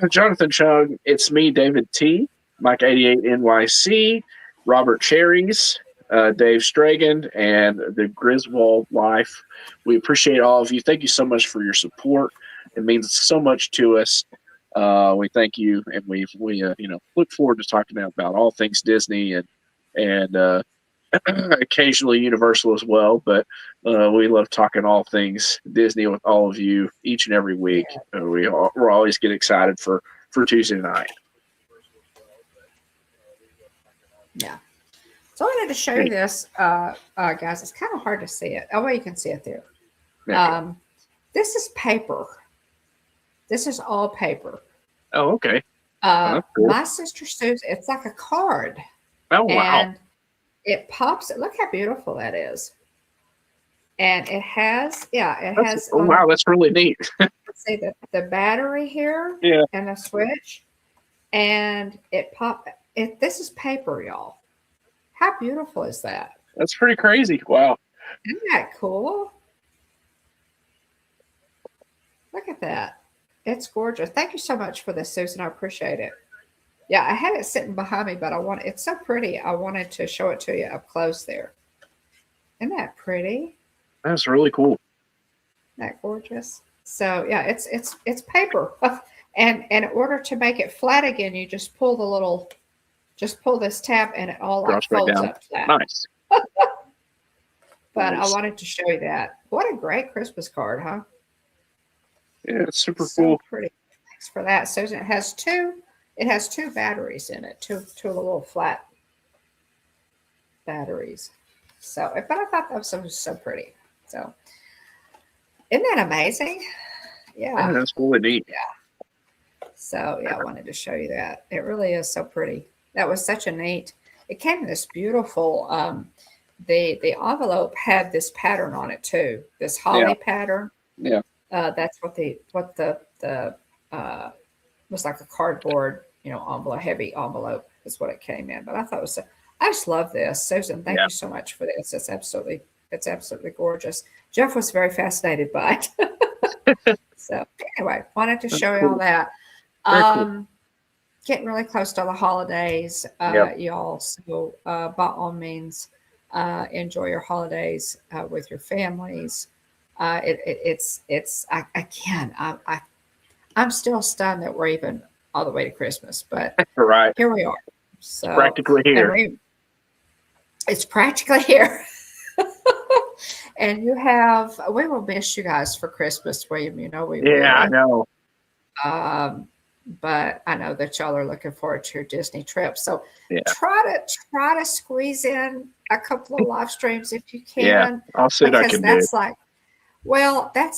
Jonathan Chung, It's Me, David T, Mike88 NYC, Robert Cherries, Dave Stragan, and the Griswold Life. We appreciate all of you. Thank you so much for your support. It means so much to us. We thank you, and we look forward to talking about all things Disney and occasionally Universal as well. But we love talking all things Disney with all of you each and every week. We're always get excited for Tuesday night. Yeah. So I wanted to show you this, guys. It's kind of hard to see it. Oh, well, you can see it there. This is paper. This is all paper. Oh, okay. Cool. My sister Susan, it's like a card. Oh, wow. And it pops. Look how beautiful that is. And it has, Oh, wow, that's really neat. See the battery here. Yeah. And the switch. And this is paper, y'all. How beautiful is that? That's pretty crazy. Wow. Isn't that cool? Look at that. It's gorgeous. Thank you so much for this, Susan. I appreciate it. Yeah, I had it sitting behind me, but it's so pretty. I wanted to show it to you up close there. Isn't that pretty? That's really cool. Isn't that gorgeous? So yeah, it's paper. And in order to make it flat again, you just pull this tab and it all like folds up flat. Nice. But nice. I wanted to show you that. What a great Christmas card, huh? Yeah, it's super cool. Pretty. Thanks for that, Susan. It has two batteries in it, two little flat batteries. So, but I thought that was so pretty. So, isn't that amazing? Yeah, that's really neat. Yeah. So, yeah, I wanted to show you that. It really is so pretty. That was such a neat. It came in this beautiful. The envelope had this pattern on it too. This holly pattern. Yeah. That's what the was like a cardboard, envelope, heavy envelope is what it came in. But I thought I just love this. Susan, thank you so much for this. It's absolutely gorgeous. Jeff was very fascinated by it. So anyway, wanted to show you all that. Cool. Getting really close to the holidays, y'all. So by all means, enjoy your holidays with your families. I'm still stunned that we're even all the way to Christmas, but right here we are. So it's practically here. It's practically here. And we will miss you guys for Christmas, William. We will. I know. But I know that y'all are looking forward to your Disney trip. So try to squeeze in a couple of live streams if you can. Yeah, I'll see what I can do. That's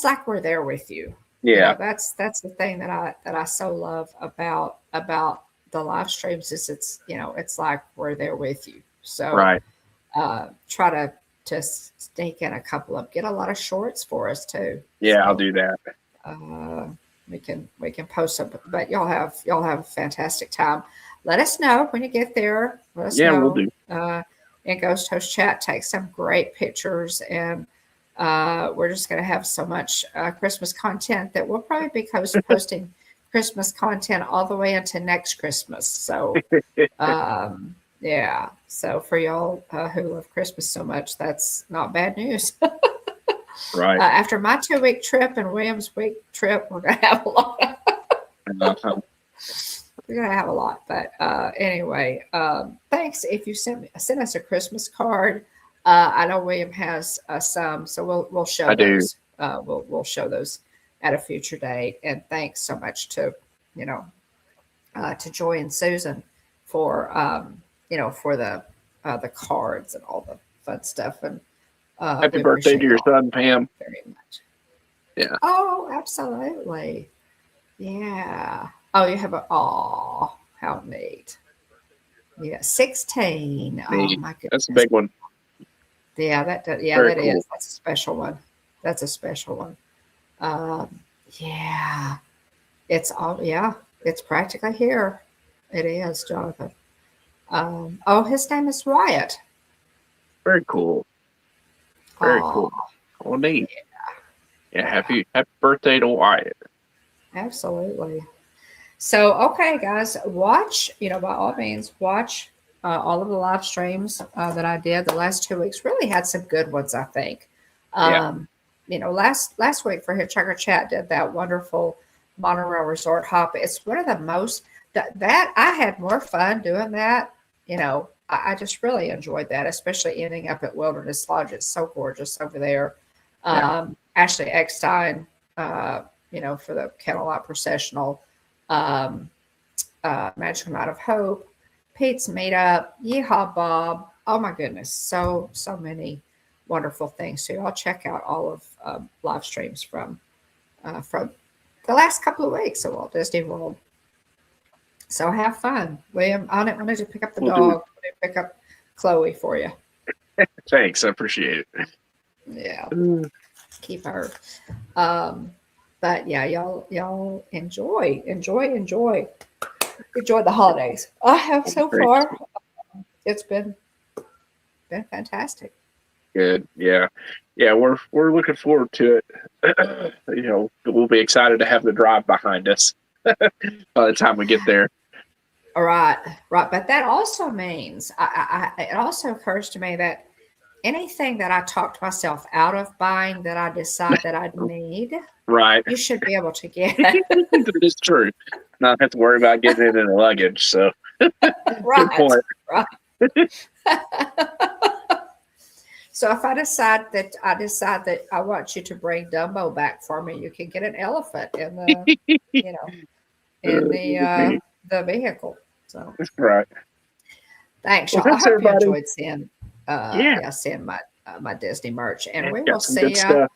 like we're there with you. Yeah, that's the thing that I so love about the live streams is it's like we're there with you. So right. Try to sneak in a couple of, get a lot of shorts for us too. Yeah, so, I'll do that. We can post them, but y'all have a fantastic time. Let us know when you get there. Let us know. We'll do. In Ghost Host Chat, take some great pictures, and we're just going to have so much Christmas content that we'll probably be posting Christmas content all the way into next Christmas. So, yeah. So for y'all who love Christmas so much, that's not bad news. Right. After my 2-week trip and William's week trip, we're going to have a lot. We're going to have a lot. But anyway, thanks. If you send us a Christmas card, I know William has some, so we'll show those. We'll show those at a future date. And thanks so much to, to Joy and Susan for for the cards and all the fun stuff, and Happy we birthday to appreciate your y'all son, Pam. very much. Yeah. Oh, absolutely. Yeah. Oh, you have a oh, how neat. Yeah, 16. Oh Neat. my That's a goodness. big one. Yeah, yeah, Very that cool. is. That's a special one. That's a special one. Um, yeah. Yeah, it's practically here. It is, Jonathan. Oh, his name is Wyatt. Very cool. Very Oh, cool. Well, neat. Yeah. yeah, Happy birthday to Wyatt. absolutely. So, okay, guys, watch, by all means, watch all of the live streams that I did the last 2 weeks. Really had some good ones, I think. Yeah. Last week for Hitchhiker Chat did that wonderful monorail resort hop. It's one of the most that I had more fun doing that. I just really enjoyed that, especially ending up at Wilderness Lodge. It's so gorgeous over there. Yeah. Ashley Eckstein, for the Candlelight Processional, um, Magical Night of Hope, Pete's Meetup, Yeehaw Bob. Oh my goodness, so many wonderful things. So y'all check out all of live streams from the last couple of weeks at Walt Disney World. So have fun, William. I wanted to pick up the We'll do it. dog. I wanted to pick up Chloe for you. Thanks. I appreciate it. Yeah, keep her. Um, but yeah, y'all enjoy the holidays. I have so Great. far. It's been fantastic. Good. Yeah. Yeah. We're looking forward to it. We'll be excited to have the drive behind us by the time we get there. All right, right. But that also means it also occurs to me that anything that I talked myself out of buying that I decide that I need, Right. you should be able to get. That is true. Not have to worry about getting it in the luggage. So good Right, point. right. So if I decide that I want you to bring Dumbo back for me, you can get an elephant in the in the vehicle. So Right. thanks, Well, y'all. I thanks hope you everybody. enjoyed seeing Yeah. seeing my Disney merch, and Yeah, we will got some see good you. stuff.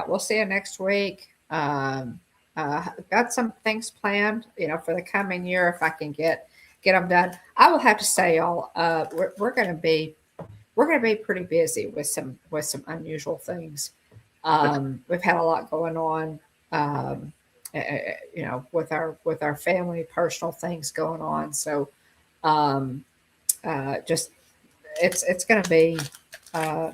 We'll see you next week. Got some things planned, for the coming year if I can get them done. I will have to say, y'all, we're going to be pretty busy with some unusual things. We've had a lot going on, with our family, personal things going on. So, just it's going to be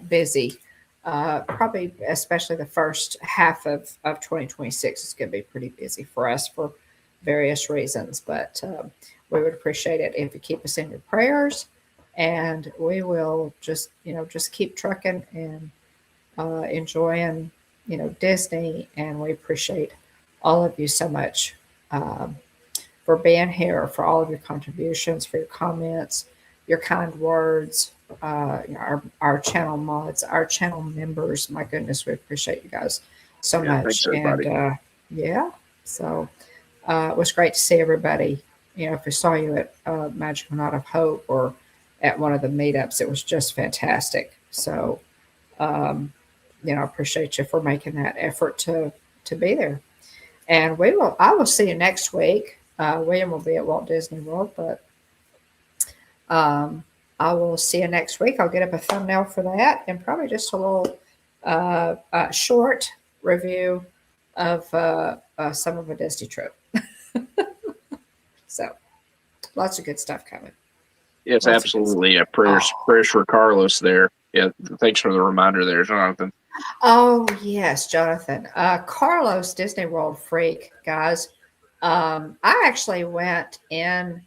busy. Probably, especially the first half of 2026 is going to be pretty busy for us for various reasons. But we would appreciate it if you keep us in your prayers, and we will just keep trucking and enjoying Disney. And we appreciate all of you so much for being here, for all of your contributions, for your comments, your kind words, our channel mods, our channel members. My goodness, we appreciate you guys so Yeah, much. thanks everybody. And yeah, so it was great to see everybody. If we saw you at Magical Night of Hope or at one of the meetups, it was just fantastic. So, I appreciate you for making that effort to be there. And I will see you next week. William will be at Walt Disney World, but I will see you next week. I'll get up a thumbnail for that and probably just a little short review of some of a Disney trip. So lots of good stuff coming. Yes, Lots of good absolutely. Yeah, stuff. prayers for Carlos there. Yeah, thanks for the reminder there, Jonathan. Oh yes, Jonathan. Carlos, Disney World freak, guys. I actually went in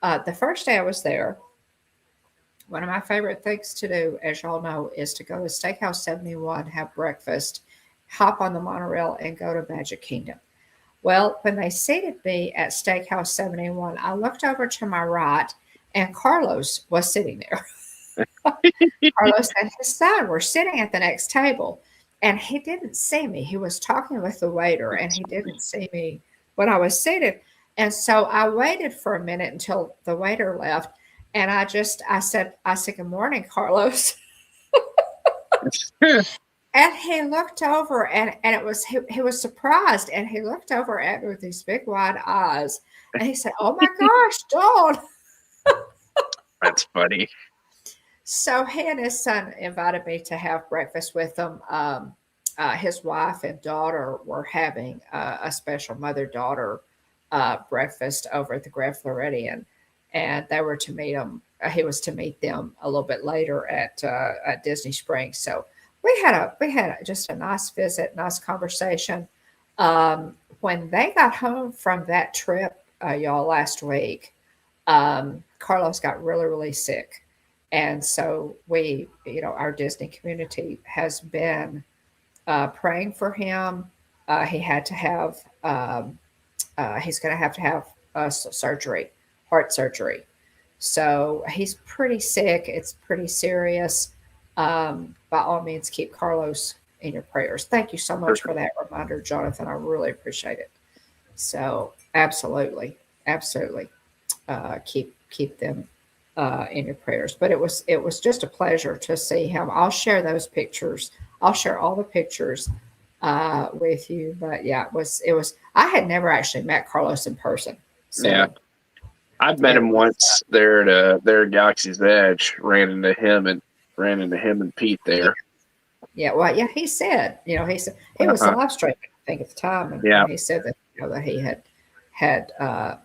the first day I was there. One of my favorite things to do, as y'all know, is to go to Steakhouse 71, have breakfast, hop on the monorail, and go to Magic Kingdom. Well, when they seated me at Steakhouse 71, I looked over to my right, and Carlos was sitting there. Carlos and his son were sitting at the next table, and he didn't see me. He was talking with the waiter, and he didn't see me when I was seated. And so I waited for a minute until the waiter left. And I said, good morning, Carlos. And he looked over and he was surprised. And he looked over at me with these big wide eyes. And he said, oh my gosh, Dawn. That's funny. So he and his son invited me to have breakfast with them. His wife and daughter were having a special mother-daughter breakfast over at the Grand Floridian, and they were to meet him. He was to meet them a little bit later at Disney Springs. So we had just a nice visit, nice conversation. When they got home from that trip, y'all, last week, Carlos got really sick. And so our Disney community has been praying for him. He had to have, he's going to have surgery, heart surgery. So he's pretty sick. It's pretty serious. By all means, keep Carlos in your prayers. Thank you so much for that reminder, Jonathan. I really appreciate it. So absolutely, keep them in your prayers. But it was just a pleasure to see him. I'll share those pictures. I'll share all the pictures with you. But yeah, it was. I had never actually met Carlos in person. So yeah, I've met him once there at Galaxy's Edge. Ran into him and Pete there. Yeah, well, yeah, he said, he was live streaming, I think, at the time, and he said that that he had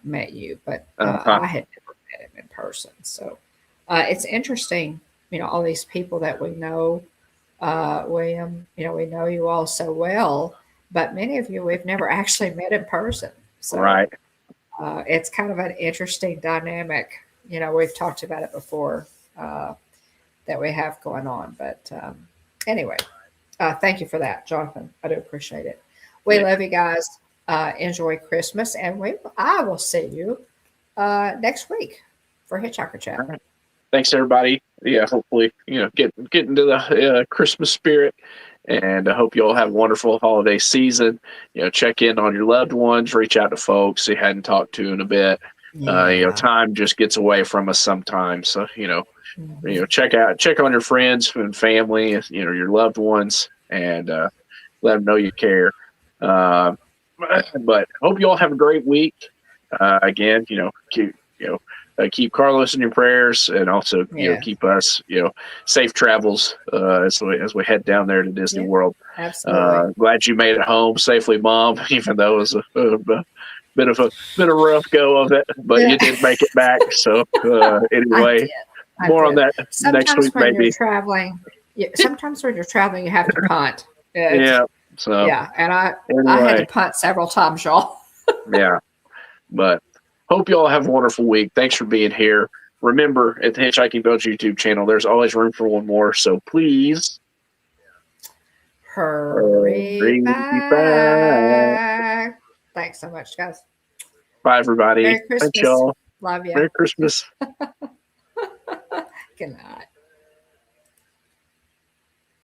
met you, but I had never met him in person. So it's interesting, all these people that we know, William. We know you all so well, but many of you we've never actually met in person. So right. It's kind of an interesting dynamic. We've talked about it before that we have going on, but anyway, thank you for that, Jonathan. I do appreciate it. We love you guys. Enjoy Christmas, and I will see you next week for Hitchhiker Chat. All right. Thanks, everybody. Yeah, hopefully, get into the Christmas spirit, and I hope you all have a wonderful holiday season. Check in on your loved ones, reach out to folks you hadn't talked to in a bit. Time just gets away from us sometimes. So, check on your friends and family, your loved ones, and let them know you care. But hope you all have a great week. Again, keep Carlos in your prayers, and also keep us safe travels as we head down there to Disney World. Absolutely. Glad you made it home safely, Mom. Even though it was a bit of a rough go of it, but you did make it back. So anyway, more on that next week, maybe. Sometimes when you're traveling, you have to punt. So and I had to punt several times, y'all. Yeah, but hope you all have a wonderful week. Thanks for being here. Remember, at the Hitchhiking Bones YouTube channel, there's always room for one more. So please hurry back. Thanks so much, guys. Bye, everybody. Merry Christmas. Thanks, y'all. Love you. Merry Christmas. Good night.